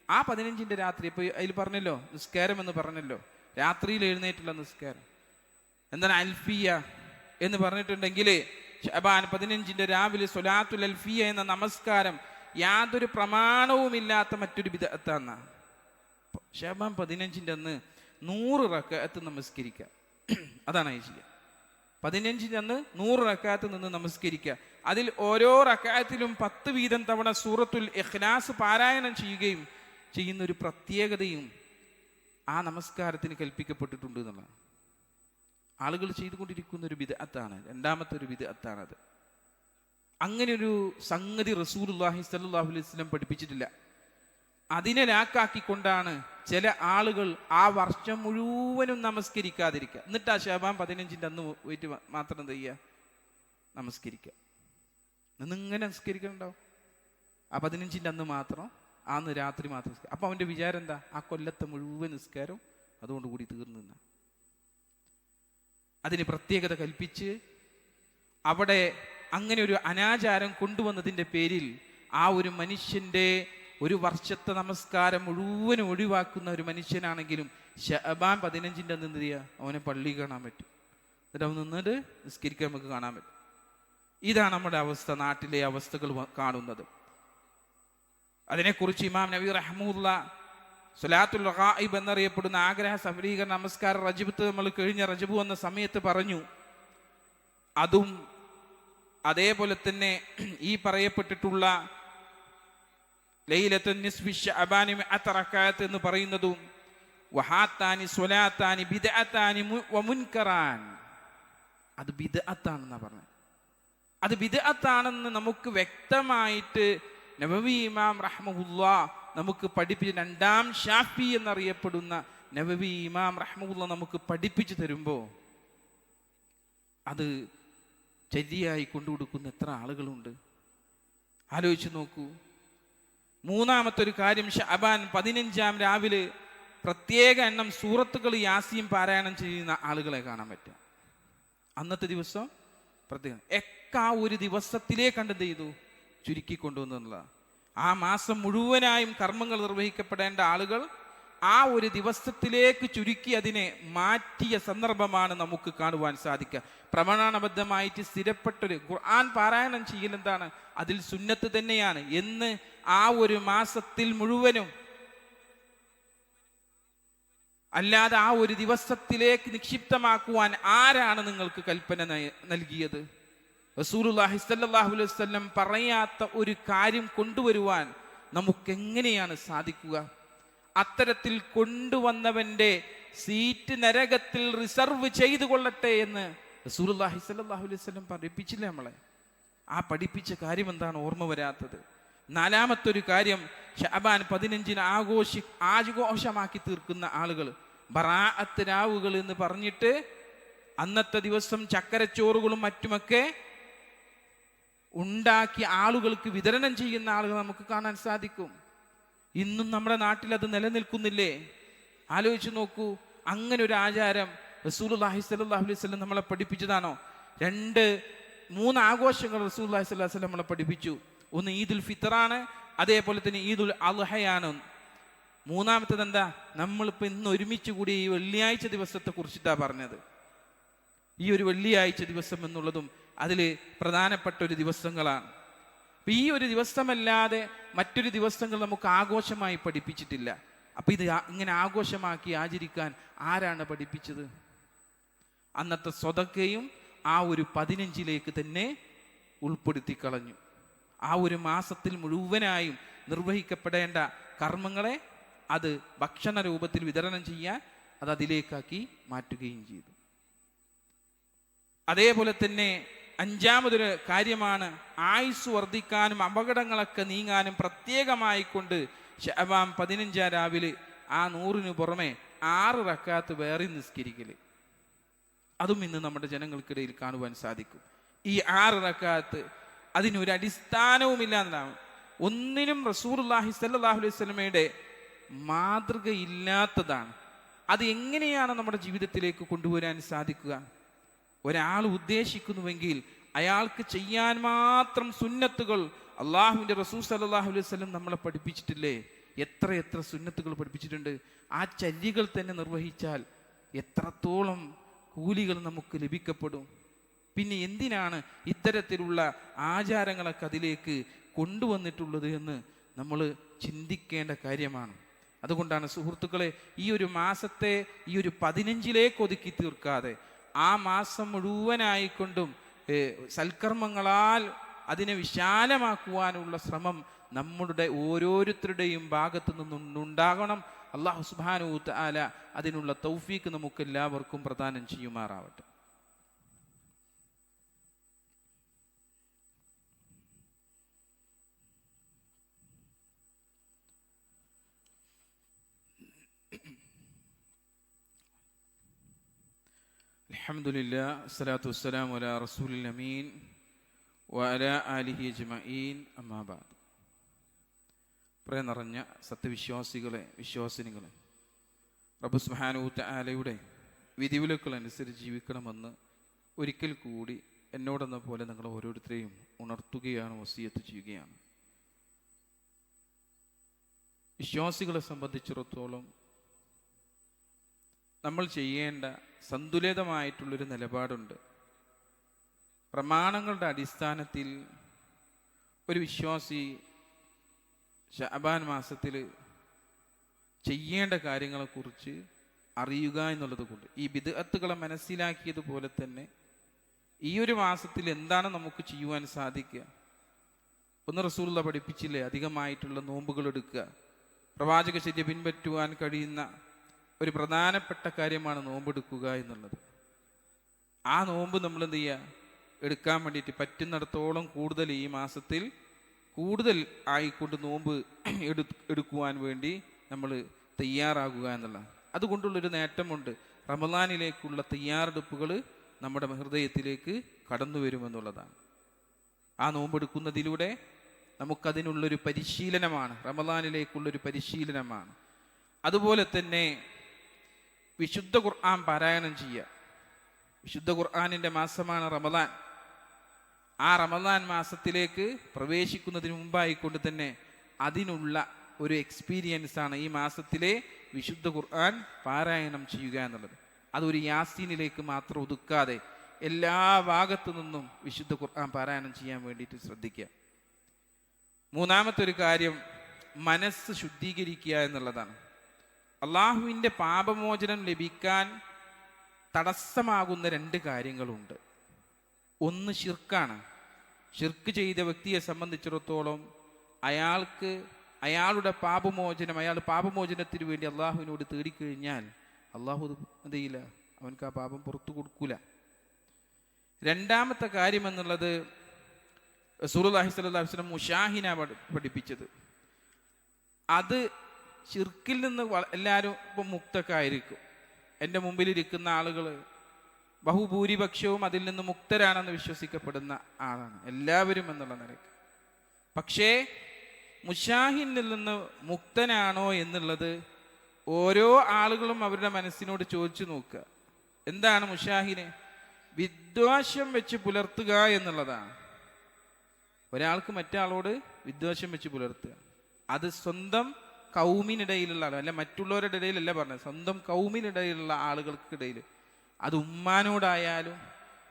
[SPEAKER 1] ആ 15 രാത്രി, ഇപ്പൊ അതിൽ പറഞ്ഞല്ലോ നിസ്കാരം എന്ന് പറഞ്ഞല്ലോ, രാത്രിയിൽ എഴുന്നേറ്റുള്ള നിസ്കാരം. എന്താണ് അൽഫിയ എന്ന് പറഞ്ഞിട്ടുണ്ടെങ്കിൽ ശഅബാൻ 15 രാവിലെ സ്വലാത്തുൽ അൽഫിയ എന്ന നമസ്കാരം യാതൊരു പ്രമാണവുമില്ലാത്ത മറ്റൊരു ബിദ്അത്താണ്. ശഅബാൻ 15 അന്ന് 100 റക്അത്ത് നമസ്കരിക്കുക. അതാണ് ചെയ്യുക. 15 അന്ന് 100 റക്അത്ത് നിന്ന് നമസ്കരിക്കുക. അതിൽ ഓരോ റക്അത്തിലും 10 വീതം തവണ സൂറത്തുൽ ഇഖ്ലാസ് പാരായണം ചെയ്യുകയും ചെയ്യുന്ന ഒരു പ്രത്യേകതയും ആ നമസ്കാരത്തിന് കൽപ്പിക്കപ്പെട്ടിട്ടുണ്ട് എന്നുള്ളതാണ്. ആളുകൾ ചെയ്തുകൊണ്ടിരിക്കുന്ന ഒരു ബിദ്അത്താണ്. രണ്ടാമത്തെ ഒരു ബിദ്അത്താണത്. അങ്ങനെ ഒരു സംഗതി റസൂലുള്ളാഹി സ്വല്ലല്ലാഹു അലൈഹി വസല്ലം പഠിപ്പിച്ചിട്ടില്ല. അതിനെ ലാക്കാക്കിക്കൊണ്ടാണ് ചില ആളുകൾ ആ വർഷം മുഴുവനും നമസ്കരിക്കാതിരിക്കുക. എന്നിട്ട് ആ ശഅബാൻ 15 അന്ന് പോയിട്ട് മാത്രം എന്ത് ചെയ്യുക? നമസ്കരിക്കുക. നിന്നിങ്ങനെ നമസ്കരിക്കണ്ടാവും. ആ 15 അന്ന് മാത്രം, അന്ന് രാത്രി മാത്രം. അപ്പൊ അവന്റെ വിചാരം എന്താ? ആ കൊല്ലത്തെ മുഴുവൻ നിസ്കാരം അതുകൊണ്ടുകൂടി തീർന്നു. അതിന് പ്രത്യേകത കൽപ്പിച്ച് അവിടെ അങ്ങനെ ഒരു അനാചാരം കൊണ്ടുവന്നതിൻ്റെ പേരിൽ ആ ഒരു മനുഷ്യന്റെ ഒരു വർഷത്തെ നമസ്കാരം മുഴുവനും ഒഴിവാക്കുന്ന ഒരു മനുഷ്യനാണെങ്കിലും ശഅബാൻ 15 അന്ന് എന്ത് ചെയ്യുക? അവനെ പള്ളി കാണാൻ പറ്റും. എന്നിട്ട് അവൻ നിന്നിട്ട് നിസ്കരിക്കാൻ നമുക്ക് കാണാൻ പറ്റും. ഇതാണ് നമ്മുടെ അവസ്ഥ, നാട്ടിലെ അവസ്ഥകൾ കാണുന്നത്. അതിനെക്കുറിച്ച് ഇമാം നബി റഹ്മത്തുള്ളാ സ്വലാത്തുൽ ഗായിബ് എന്നറിയപ്പെടുന്ന ആഗ്രഹ സഫലീകരണ നമസ്കാരം റജബത്ത് നമ്മൾ കഴിഞ്ഞ റജബ് വന്ന സമയത്ത് പറഞ്ഞു. അതും അതേപോലെ തന്നെ ഈ പറയപ്പെട്ടിട്ടുള്ള ലൈലത്തുൻ നിസ്ഫി ശഅബാനി മിഅത റകഅത്ത് എന്ന് പറയുന്നതും വഹാത്താനി സ്വലാത്താനി ബിദ്അത്താനി വമുൻകറാൻ, അത് ബിദ്അത്താണെന്നാണ് പറഞ്ഞത്. അത് ബിദ്അത്താണെന്ന് നമുക്ക് വ്യക്തമായിട്ട് നബവി ഇമാം റഹ്മഹുല്ലാ നമുക്ക് പഠിപ്പിച്ച്, രണ്ടാം ഷാഫി എന്നറിയപ്പെടുന്ന നബവി ഇമാം റഹ്മഹുല്ലാ നമുക്ക് പഠിപ്പിച്ചു തരുമ്പോൾ അത് ചര്യയായി കൊണ്ടുകൊടുക്കുന്ന എത്ര ആളുകളുണ്ട്? ആലോചിച്ച് നോക്കൂ. മൂന്നാമത്തെ ഒരു കാര്യം, ശഅബാൻ 15 രാവിലെ പ്രത്യേക എണ്ണം സൂറത്തുകൾ യാസീൻ പാരായണം ചെയ്യുന്ന ആളുകളെ കാണാൻ പറ്റുക. അന്നത്തെ ദിവസം പ്രത്യേകം ആ ഒരു ദിവസത്തിലേക്ക് എന്ത് ചെയ്തു? ചുരുക്കിക്കൊണ്ടുവന്നുള്ള ആ മാസം മുഴുവനായും കർമ്മങ്ങൾ നിർവഹിക്കപ്പെടേണ്ട ആളുകൾ ആ ഒരു ദിവസത്തിലേക്ക് ചുരുക്കി അതിനെ മാറ്റിയ സന്ദർഭമാണ് നമുക്ക് കാണുവാൻ സാധിക്കുക. പ്രമാണബദ്ധമായിട്ട് സ്ഥിരപ്പെട്ടൊരു ഖുർആൻ പാരായണം ചെയ്യൽ എന്താണ്? അതിൽ സുന്നത്ത് തന്നെയാണ് എന്ന് ആ ഒരു മാസത്തിൽ മുഴുവനും, അല്ലാതെ ആ ഒരു ദിവസത്തിലേക്ക് നിക്ഷിപ്തമാക്കുവാൻ ആരാണ് നിങ്ങൾക്ക് കൽപ്പന നൽകിയത്? റസൂലുള്ളാഹി സ്വല്ലല്ലാഹു അലൈഹി വസല്ലം പറയാത്ത ഒരു കാര്യം കൊണ്ടുവരുവാൻ നമുക്കെങ്ങനെയാണ് സാധിക്കുക? അത്തരത്തിൽ കൊണ്ടുവന്നവന്റെ സീറ്റ് നരകത്തിൽ റിസർവ് ചെയ്തു കൊള്ളട്ടെ എന്ന് റസൂലുള്ളാഹി സ്വല്ലല്ലാഹു അലൈഹി വസല്ലം പഠിപ്പിച്ചില്ല നമ്മളെ. ആ പഠിപ്പിച്ച കാര്യം എന്താണ് ഓർമ്മ വരാത്തത്? നാലാമത്തെ ഒരു കാര്യം, ശഅബാൻ 15 ആഘോഷമാക്കി തീർക്കുന്ന ആളുകൾ, ബറാഅത്ത് രാവുകൾ എന്ന് പറഞ്ഞിട്ട് അന്നത്തെ ദിവസം ചക്കരച്ചോറുകളും മറ്റുമൊക്കെ ഉണ്ടാക്കി ആളുകൾക്ക് വിതരണം ചെയ്യുന്ന ആളുകൾ നമുക്ക് കാണാൻ സാധിക്കും. ഇന്നും നമ്മുടെ നാട്ടിൽ അത് നിലനിൽക്കുന്നില്ലേ? ആലോചിച്ച് നോക്കൂ. അങ്ങനെ ഒരു ആചാരം റസൂലുള്ളാഹി സ്വല്ലല്ലാഹു അലൈഹി വസല്ലം നമ്മളെ പഠിപ്പിച്ചതാണോ? 2-3 ആഘോഷങ്ങൾ റസൂലുള്ളാഹി സ്വല്ലല്ലാഹു അലൈഹി വസല്ലം നമ്മളെ പഠിപ്പിച്ചു. ഒന്ന് ഈദുൽ ഫിത്റാണ്, അതേപോലെ തന്നെ ഈദുൽ അദ്ഹയാണ്. മൂന്നാമത്തത് എന്താ? നമ്മളിപ്പോൾ ഇന്ന് ഒരുമിച്ച് കൂടി ഈ വെള്ളിയാഴ്ച ദിവസത്തെ കുറിച്ചിട്ടാണ് പറഞ്ഞത്. ഈ ഒരു വെള്ളിയാഴ്ച ദിവസം എന്നുള്ളതും അതിൽ പ്രധാനപ്പെട്ട ഒരു ദിവസങ്ങളാണ്. ഈ ഒരു ദിവസമല്ലാതെ മറ്റൊരു ദിവസങ്ങൾ നമുക്ക് ആഘോഷമായി പഠിപ്പിച്ചിട്ടില്ല. അപ്പൊ ഇത് ഇങ്ങനെ ആഘോഷമാക്കി ആചരിക്കാൻ ആരാണ് പഠിപ്പിച്ചത്? അന്നത്തെ സ്വതക്കയും ആ ഒരു 15 തന്നെ ഉൾപ്പെടുത്തി കളഞ്ഞു. ആ ഒരു മാസത്തിൽ മുഴുവനായും നിർവഹിക്കപ്പെടേണ്ട കർമ്മങ്ങളെ അത് ഭക്ഷണ രൂപത്തിൽ വിതരണം ചെയ്യാൻ അത് അതിലേക്കാക്കി മാറ്റുകയും ചെയ്തു. അതേപോലെ തന്നെ 5-മതൊരു കാര്യമാണ്, ആയുസ് വർദ്ധിക്കാനും അപകടങ്ങളൊക്കെ നീങ്ങാനും പ്രത്യേകമായി കൊണ്ട് ശഅബാൻ 15 രാവിലെ ആ 100 പുറമെ 6 റക്അത്ത് വേറെ നിസ്കരിക്കല്. അതും ഇന്ന് നമ്മുടെ ജനങ്ങൾക്കിടയിൽ കാണുവാൻ സാധിക്കും. ഈ 6 റക്അത്ത് അതിനൊരു അടിസ്ഥാനവുമില്ല എന്നതാണ്. ഒന്നിനും റസൂലുള്ളാഹി സ്വല്ലല്ലാഹു അലൈഹി വസല്ലമയുടെ മാതൃകയില്ലാത്തതാണ്. അത് എങ്ങനെയാണ് നമ്മുടെ ജീവിതത്തിലേക്ക് കൊണ്ടുവരാൻ സാധിക്കുക? ഒരാൾ ഉദ്ദേശിക്കുന്നുവെങ്കിൽ അയാൾക്ക് ചെയ്യാൻ മാത്രം സുന്നത്തുകൾ അള്ളാഹുവിൻ്റെ റസൂൽ സല്ലല്ലാഹു അലൈഹി വസല്ലം നമ്മളെ പഠിപ്പിച്ചിട്ടില്ലേ? എത്ര സുന്നത്തുകൾ പഠിപ്പിച്ചിട്ടുണ്ട്. ആ ചര്യകൾ തന്നെ നിർവഹിച്ചാൽ എത്രത്തോളം കൂലികൾ നമുക്ക് ലഭിക്കപ്പെടും. പിന്നെ എന്തിനാണ് ഇത്തരത്തിലുള്ള ആചാരങ്ങളൊക്കെ അതിലേക്ക് കൊണ്ടുവന്നിട്ടുള്ളത് എന്ന് നമ്മൾ ചിന്തിക്കേണ്ട കാര്യമാണ്. അതുകൊണ്ടാണ് സുഹൃത്തുക്കളെ, ഈ ഒരു മാസത്തെ ഈ ഒരു 15 ഒതുക്കി തീർക്കാതെ ആ മാസം മുഴുവനായിക്കൊണ്ടും സൽക്കർമ്മങ്ങളാൽ അതിനെ വിശാലമാക്കുവാനുള്ള ശ്രമം നമ്മുടെ ഓരോരുത്തരുടെയും ഭാഗത്തു നിന്നുണ്ടാകണം. അല്ലാഹു സുബ്ഹാനഹു വ തആല അതിനുള്ള തൗഫീക്ക് നമുക്ക് എല്ലാവർക്കും പ്രദാനം ചെയ്യുമാറാവട്ടെ. അൽഹംദുലില്ലാ അസ്സലാത്തു വസ്സലാമു അലാ റസൂലിൽ അമീൻ വഅലാ ആലിഹി അജ്മഈൻ അമ്മാ ബഅദ്. പ്രിയ നിറഞ്ഞ സത്യവിശ്വാസികളെ, വിശ്വാസിനികളെ, റബ്ബ് സുബ്ഹാനഹു വ തആലയുടെ വിധിവിലക്കുകൾ അനുസരിച്ച് ജീവിക്കണമെന്ന് ഒരിക്കൽ കൂടി എന്നോടെന്ന പോലെ നിങ്ങൾ ഓരോരുത്തരെയും ഉണർത്തുകയാണ്, വസിയത്ത് ചെയ്യുകയാണ്. വിശ്വാസികളെ സംബന്ധിച്ചിടത്തോളം നമ്മൾ ചെയ്യേണ്ട സന്തുലിതമായിട്ടുള്ളൊരു നിലപാടുണ്ട്. പ്രമാണങ്ങളുടെ അടിസ്ഥാനത്തിൽ ഒരു വിശ്വാസി ശഅബാൻ മാസത്തിൽ ചെയ്യേണ്ട കാര്യങ്ങളെക്കുറിച്ച് അറിയുക എന്നുള്ളത് കൊണ്ട് ഈ ബിദ്അത്തുകളെ മനസ്സിലാക്കിയതുപോലെ തന്നെ ഈ ഒരു മാസത്തിൽ എന്താണ് നമുക്ക് ചെയ്യുവാൻ സാധിക്കുക? ഒന്ന് റസൂലുള്ള പഠിപ്പിച്ചില്ലേ, അധികമായിട്ടുള്ള നോമ്പുകൾ എടുക്കുക. പ്രവാചക ചര്യ പിൻപറ്റുവാൻ കഴിയുന്ന ഒരു പ്രധാനപ്പെട്ട കാര്യമാണ് നോമ്പെടുക്കുക എന്നുള്ളത്. ആ നോമ്പ് നമ്മൾ എന്ത് ചെയ്യുക? എടുക്കാൻ വേണ്ടിയിട്ട് പറ്റുന്നിടത്തോളം കൂടുതൽ ഈ മാസത്തിൽ കൂടുതൽ ആയിക്കൊണ്ട് നോമ്പ് എടുക്കുവാൻ വേണ്ടി നമ്മൾ തയ്യാറാകുക എന്നുള്ള അതുകൊണ്ടുള്ളൊരു നേട്ടമുണ്ട്. റമളാനിലേക്കുള്ള തയ്യാറെടുപ്പുകൾ നമ്മുടെ ഹൃദയത്തിലേക്ക് കടന്നു വരുമെന്നുള്ളതാണ്. ആ നോമ്പെടുക്കുന്നതിലൂടെ നമുക്കതിനുള്ളൊരു പരിശീലനമാണ്, റമദാനിലേക്കുള്ളൊരു പരിശീലനമാണ്. അതുപോലെ തന്നെ വിശുദ്ധ ഖുർആൻ പാരായണം ചെയ്യുക. വിശുദ്ധ ഖുർആനിൻ്റെ മാസമാണ് റമദാൻ. ആ റമദാൻ മാസത്തിലേക്ക് പ്രവേശിക്കുന്നതിന് മുമ്പായിക്കൊണ്ട് തന്നെ അതിനുള്ള ഒരു എക്സ്പീരിയൻസാണ് ഈ മാസത്തിലെ വിശുദ്ധ ഖുർആൻ പാരായണം ചെയ്യുക എന്നുള്ളത്. അതൊരു യാസീനിലേക്ക് മാത്രം ഒതുക്കാതെ എല്ലാ ഭാഗത്തു നിന്നും വിശുദ്ധ ഖുർആൻ പാരായണം ചെയ്യാൻ വേണ്ടിയിട്ട് ശ്രദ്ധിക്കുക. മൂന്നാമത്തെ ഒരു കാര്യം മനസ്സ് ശുദ്ധീകരിക്കുക എന്നുള്ളതാണ്. അള്ളാഹുവിൻ്റെ പാപമോചനം ലഭിക്കാൻ തടസ്സമാകുന്ന 2 കാര്യങ്ങളുണ്ട്. ഒന്ന് ഷിർക്കാണ്. ഷിർക്ക് ചെയ്ത വ്യക്തിയെ സംബന്ധിച്ചിടത്തോളം അയാളുടെ പാപമോചനത്തിന് വേണ്ടി അള്ളാഹുവിനോട് തേടിക്കഴിഞ്ഞാൽ അള്ളാഹു എന്ത് ചെയ്യില്ല, അവൻക്ക് ആ പാപം പുറത്തു കൊടുക്കൂല. രണ്ടാമത്തെ കാര്യം എന്നുള്ളത് റസൂലുള്ളാഹി സ്വല്ലല്ലാഹു അലൈഹി വസല്ലം മുശാഹിന പഠിപ്പിച്ചത്. അത് ഷിർക്കിൽ നിന്ന് എല്ലാവരും ഇപ്പം മുക്തഒക്കെ ആയിരിക്കും. എൻ്റെ മുമ്പിലിരിക്കുന്ന ആളുകൾ ബഹുഭൂരിപക്ഷവും അതിൽ നിന്ന് മുക്തരാണെന്ന് വിശ്വസിക്കപ്പെടുന്ന ആളാണ് എല്ലാവരും എന്നുള്ള നിലയ്ക്ക്. പക്ഷേ മുശാഹിനിൽ നിന്ന് മുക്തനാണോ എന്നുള്ളത് ഓരോ ആളുകളും അവരുടെ മനസ്സിനോട് ചോദിച്ചു നോക്കുക. എന്താണ് മുശാഹിന്? വിദ്വേഷം വെച്ച് പുലർത്തുക എന്നുള്ളതാണ്. ഒരാൾക്ക് മറ്റാളോട് വിദ്വേഷം വെച്ച് പുലർത്തുക. അത് സ്വന്തം കൗമിനിടയിലുള്ള ആൾ, അല്ല മറ്റുള്ളവരുടെ ഇടയിലല്ല പറഞ്ഞത്, സ്വന്തം കൗമിനിടയിലുള്ള ആളുകൾക്കിടയിൽ. അത് ഉമ്മാനോടായാലും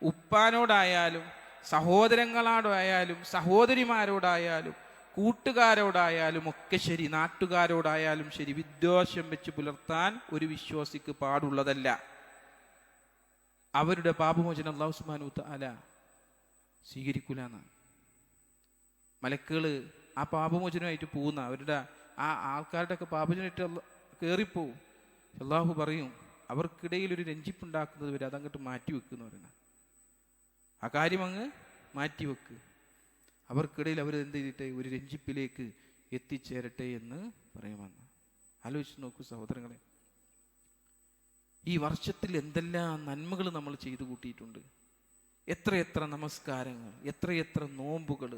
[SPEAKER 1] ഉപ്പാനോടായാലും സഹോദരങ്ങളോടായാലും സഹോദരിമാരോടായാലും കൂട്ടുകാരോടായാലും ഒക്കെ ശരി, നാട്ടുകാരോടായാലും ശരി, വിദ്വേഷം വെച്ച് പുലർത്താൻ ഒരു വിശ്വാസിക്ക് പാടുള്ളതല്ല. അവരുടെ പാപമോചനം അല്ലാഹു സുബ്ഹാനഹു വതആല സ്വീകരിക്കൂല എന്നാണ്. മലക്കുകൾ ആ പാപമോചനമായിട്ട് പോകുന്ന അവരുടെ ആ ആൾക്കാരുടെ ഒക്കെ പാപമോചനമായിട്ട് കയറിപ്പോവും. അല്ലാഹു പറയും അവർക്കിടയിൽ ഒരു രഞ്ജിപ്പുണ്ടാക്കുന്നത് വരെ അതങ്ങോട്ട് മാറ്റിവെക്കുന്നു പറയുന്നത്. ആ കാര്യം അങ്ങ് മാറ്റിവെക്ക്. അവർക്കിടയിൽ അവർ എന്ത് ചെയ്തിട്ടെ ഒരു രഞ്ജിപ്പിലേക്ക് എത്തിച്ചേരട്ടെ എന്ന് പറയുമെന്ന്. ആലോചിച്ച് നോക്കൂ സഹോദരങ്ങളെ, ഈ വർഷത്തിൽ എന്തെല്ലാം നന്മകൾ നമ്മൾ ചെയ്തു കൂട്ടിയിട്ടുണ്ട്. എത്രയെത്ര നമസ്കാരങ്ങൾ, എത്രയെത്ര നോമ്പുകൾ,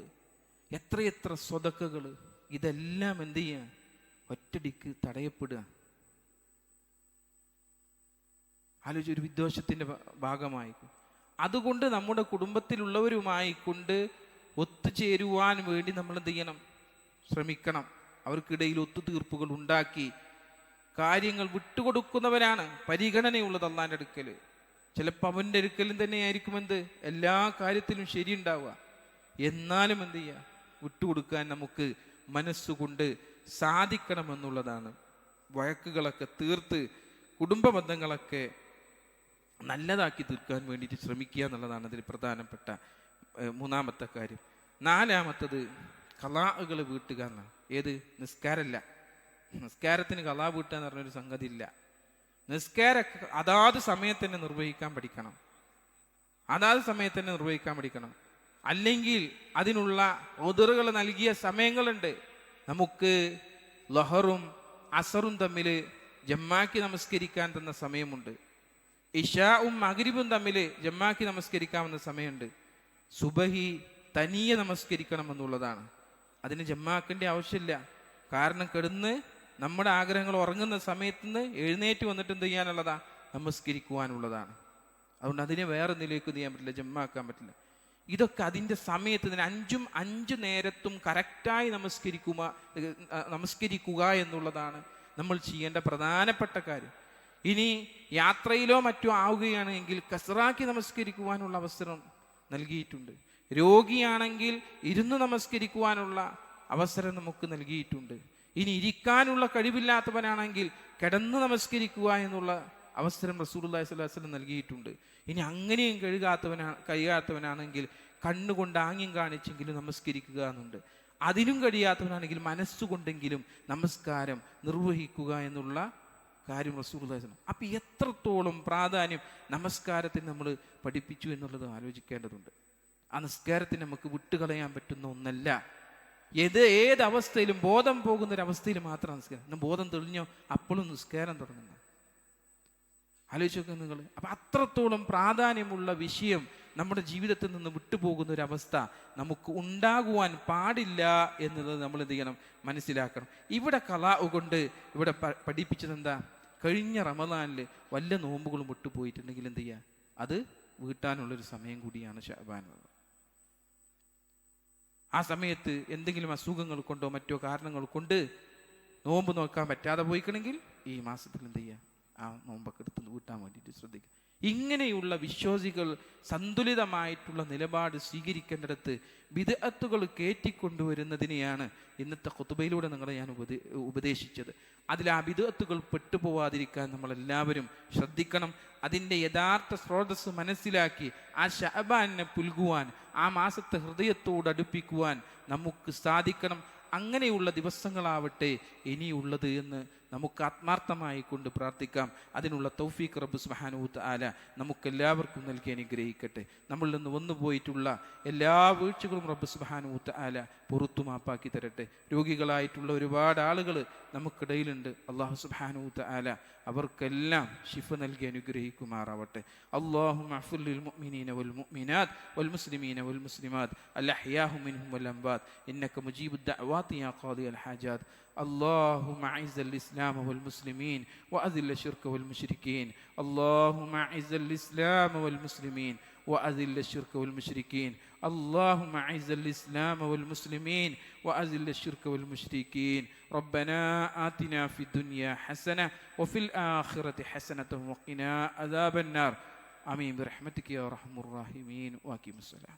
[SPEAKER 1] എത്രയെത്ര സ്വതക്കകൾ. ഇതെല്ലാം എന്ത് ചെയ്യുക? ഒറ്റടിക്ക് തടയപ്പെടുക. ആലോചിച്ച് ഒരു വിദ്വേഷത്തിൻ്റെ ഭാഗമായി. അതുകൊണ്ട് നമ്മുടെ കുടുംബത്തിലുള്ളവരുമായി കൊണ്ട് ഒത്തുചേരുവാൻ വേണ്ടി നമ്മൾ എന്ത് ചെയ്യണം? ശ്രമിക്കണം. അവർക്കിടയിൽ ഒത്തുതീർപ്പുകൾ ഉണ്ടാക്കി കാര്യങ്ങൾ വിട്ടുകൊടുക്കുന്നവരാണ് പരിഗണനയുള്ളത് അള്ളാൻ്റെ അടുക്കൽ. ചിലപ്പോൾ അവൻ്റെ അടുക്കലും തന്നെയായിരിക്കും എല്ലാ കാര്യത്തിലും ശരിയുണ്ടാവുക. എന്നാലും എന്ത് ചെയ്യുക? വിട്ടുകൊടുക്കാൻ നമുക്ക് മനസ്സുകൊണ്ട് സാധിക്കണമെന്നുള്ളതാണ്. വഴക്കുകളൊക്കെ തീർത്ത് കുടുംബ ബന്ധങ്ങളൊക്കെ നല്ലതാക്കി തീർക്കാൻ വേണ്ടിയിട്ട് ശ്രമിക്കുക എന്നുള്ളതാണ് അതിൽ പ്രധാനപ്പെട്ട മൂന്നാമത്തെ കാര്യം. നാലാമത്തത് ഖലാഅകൾ വീട്ടുക എന്നാണ്. ഏത്? നിസ്കാരമല്ല. നിസ്കാരത്തിന് ഖലാ വീട്ടുക എന്ന് പറഞ്ഞൊരു സംഗതി ഇല്ല. നിസ്കാരം അതാത് സമയത്ത് തന്നെ നിർവഹിക്കാൻ പഠിക്കണം. അതാത് സമയത്ത് തന്നെ നിർവഹിക്കാൻ പഠിക്കണം. അല്ലെങ്കിൽ അതിനുള്ള ഉദറുകൾ നൽകിയ സമയങ്ങളുണ്ട്. നമുക്ക് ലഹറും അസറും തമ്മിൽ ജമ്മാക്കി നമസ്കരിക്കാൻ തന്ന സമയമുണ്ട്. ഇശാവും മഗ്രിബും തമ്മിൽ ജമ്മാക്കി നമസ്കരിക്കാമെന്ന സമയമുണ്ട്. സുബഹി തനിയെ നമസ്കരിക്കണമെന്നുള്ളതാണ്. അതിന് ജമ്മാക്കേണ്ട ആവശ്യമില്ല. കാരണം കിടന്ന് നമ്മുടെ ആഗ്രഹങ്ങൾ ഉറങ്ങുന്ന സമയത്ത് നിന്ന് എഴുന്നേറ്റ് വന്നിട്ട് എന്ത് ചെയ്യാനുള്ളതാ? നമസ്കരിക്കുവാനുള്ളതാണ്. അതുകൊണ്ട് അതിനെ വേറെ നിലയ്ക്ക് ചെയ്യാൻ പറ്റില്ല, ജമ്മാക്കാൻ പറ്റില്ല. ഇതൊക്കെ അതിൻ്റെ സമയത്ത് ഇതിന് 5 നേരത്തും കറക്റ്റായി നമസ്കരിക്കുക എന്നുള്ളതാണ് നമ്മൾ ചെയ്യേണ്ട പ്രധാനപ്പെട്ട കാര്യം. ഇനി യാത്രയിലോ മറ്റോ ആവുകയാണെങ്കിൽ കസറാക്കി നമസ്കരിക്കുവാനുള്ള അവസരം നൽകിയിട്ടുണ്ട്. രോഗിയാണെങ്കിൽ ഇരുന്ന് നമസ്കരിക്കുവാനുള്ള അവസരം നമുക്ക് നൽകിയിട്ടുണ്ട്. ഇനി ഇരിക്കാനുള്ള കഴിവില്ലാത്തവനാണെങ്കിൽ കിടന്ന് നമസ്കരിക്കുക എന്നുള്ള അവസരം റസൂലുള്ളാഹി സ്വല്ലല്ലാഹു അലൈഹി വസല്ലം നൽകിയിട്ടുണ്ട്. ഇനി അങ്ങനെയും കഴിയാത്തവനാണെങ്കിൽ കണ്ണുകൊണ്ട് ആംഗ്യം കാണിച്ചെങ്കിലും നമസ്കരിക്കുക എന്നുണ്ട്. അതിനും കഴിയാത്തവനാണെങ്കിൽ മനസ്സുകൊണ്ടെങ്കിലും നമസ്കാരം നിർവഹിക്കുക എന്നുള്ള കാര്യം റസൂലുള്ളാഹി സ്വല്ലല്ലാഹു അലൈഹി വസല്ലം. അപ്പം എത്രത്തോളം പ്രാധാന്യം നമസ്കാരത്തിന് നമ്മൾ പഠിപ്പിച്ചു എന്നുള്ളത് ആലോചിക്കേണ്ടതുണ്ട്. ആ നിസ്കാരത്തിന് നമുക്ക് വിട്ടുകളയാൻ പറ്റുന്ന ഒന്നല്ല. ഏത് അവസ്ഥയിലും ബോധം പോകുന്നൊരവസ്ഥയിൽ മാത്രം നിസ്കാരം. ബോധം തെളിഞ്ഞോ അപ്പോഴും നിസ്കാരം തുടങ്ങുന്നു. ആലോചിച്ച് നോക്കുക നിങ്ങൾ. അപ്പം അത്രത്തോളം പ്രാധാന്യമുള്ള വിഷയം നമ്മുടെ ജീവിതത്തിൽ നിന്ന് വിട്ടുപോകുന്ന ഒരവസ്ഥ നമുക്ക് ഉണ്ടാകുവാൻ പാടില്ല എന്നുള്ളത് നമ്മൾ എന്ത് ചെയ്യണം, മനസ്സിലാക്കണം. ഇവിടെ ഖളാ കൊണ്ട് ഇവിടെ പഠിപ്പിച്ചത് എന്താ? കഴിഞ്ഞ റമദാനിൽ വല്ല നോമ്പുകളും വിട്ടുപോയിട്ടുണ്ടെങ്കിൽ എന്ത് ചെയ്യുക, അത് വീട്ടാനുള്ളൊരു സമയം കൂടിയാണ് ശഅബാൻ. ആ സമയത്ത് എന്തെങ്കിലും അസുഖങ്ങൾ കൊണ്ടോ മറ്റോ കാരണങ്ങൾ കൊണ്ട് നോമ്പ് നോക്കാൻ പറ്റാതെ പോയിക്കണമെങ്കിൽ ഈ മാസത്തിൽ എന്ത് ചെയ്യുക, ആ നോമ്പൊക്കെ എടുത്ത് വീട്ടാൻ വേണ്ടിയിട്ട് ശ്രദ്ധിക്കുക. ഇങ്ങനെയുള്ള വിശ്വാസികൾ സന്തുലിതമായിട്ടുള്ള നിലപാട് സ്വീകരിക്കേണ്ടിടത്ത് ബിദ്അത്തുകൾ കയറ്റിക്കൊണ്ടുവരുന്നതിനെയാണ് ഇന്നത്തെ ഖുതുബയിലൂടെ നിങ്ങളെ ഞാൻ ഉപദേശിച്ചത്. അതിൽ ആ ബിദ്അത്തുകൾ പെട്ടുപോവാതിരിക്കാൻ നമ്മളെല്ലാവരും ശ്രദ്ധിക്കണം. അതിൻ്റെ യഥാർത്ഥ സ്രോതസ് മനസ്സിലാക്കി ആ ശഅബാനെ പുൽകുവാൻ, ആ മാസത്തെ ഹൃദയത്തോട് അടുപ്പിക്കുവാൻ നമുക്ക് സാധിക്കണം. അങ്ങനെയുള്ള ദിവസങ്ങളാവട്ടെ ഇനിയുള്ളത് എന്ന് നമുക്ക് ആത്മാർത്ഥമായി കൊണ്ട് പ്രാർത്ഥിക്കാം. അതിനുള്ള തൗഫീഖ് റബ്ബ് സുബ്ഹാനഹു വ തആല നമുക്കെല്ലാവർക്കും നൽകി അനുഗ്രഹിക്കട്ടെ. നമ്മളിൽ നിന്ന് വന്നുപോയിട്ടുള്ള എല്ലാ വീഴ്ചകളും റബ്ബ് സുബ്ഹാനഹു വ തആല പുറത്തു മാപ്പാക്കി തരട്ടെ. രോഗികളായിട്ടുള്ള ഒരുപാട് ആളുകൾ നമുക്കിടയിലുണ്ട്. അല്ലാഹു സുബ്ഹാനഹു വ തആല അവർക്കെല്ലാം ശിഫ നൽകി അനുഗ്രഹിക്കുമാറാവട്ടെ. അല്ലാഹുമ്മ അഫ്വിൽ ലിൽ മുഅ്മിനീന വൽ മുഅ്മിനാത്ത് വൽ മുസ്ലിമീന വൽ മുസ്ലിമാത്ത് അൽ അഹ്യാഹു മിൻഹും വൽ അംവാത്ത് ഇന്നക മുജീബുദ് ദഅവാതി യാ ഖാദിയൽ ഹാജാത്ത്. اللهم أعز الإسلام والمسلمين وأذل الشرك والمشركين. اللهم أعز الإسلام والمسلمين وأذل الشرك والمشركين. اللهم أعز الإسلام والمسلمين وأذل الشرك والمشركين. ربنا آتنا في الدنيا حسنة وفي الآخرة حسنة وقنا عذاب النار. آمين برحمتك يا أرحم الراحمين. وأقم الصلاة.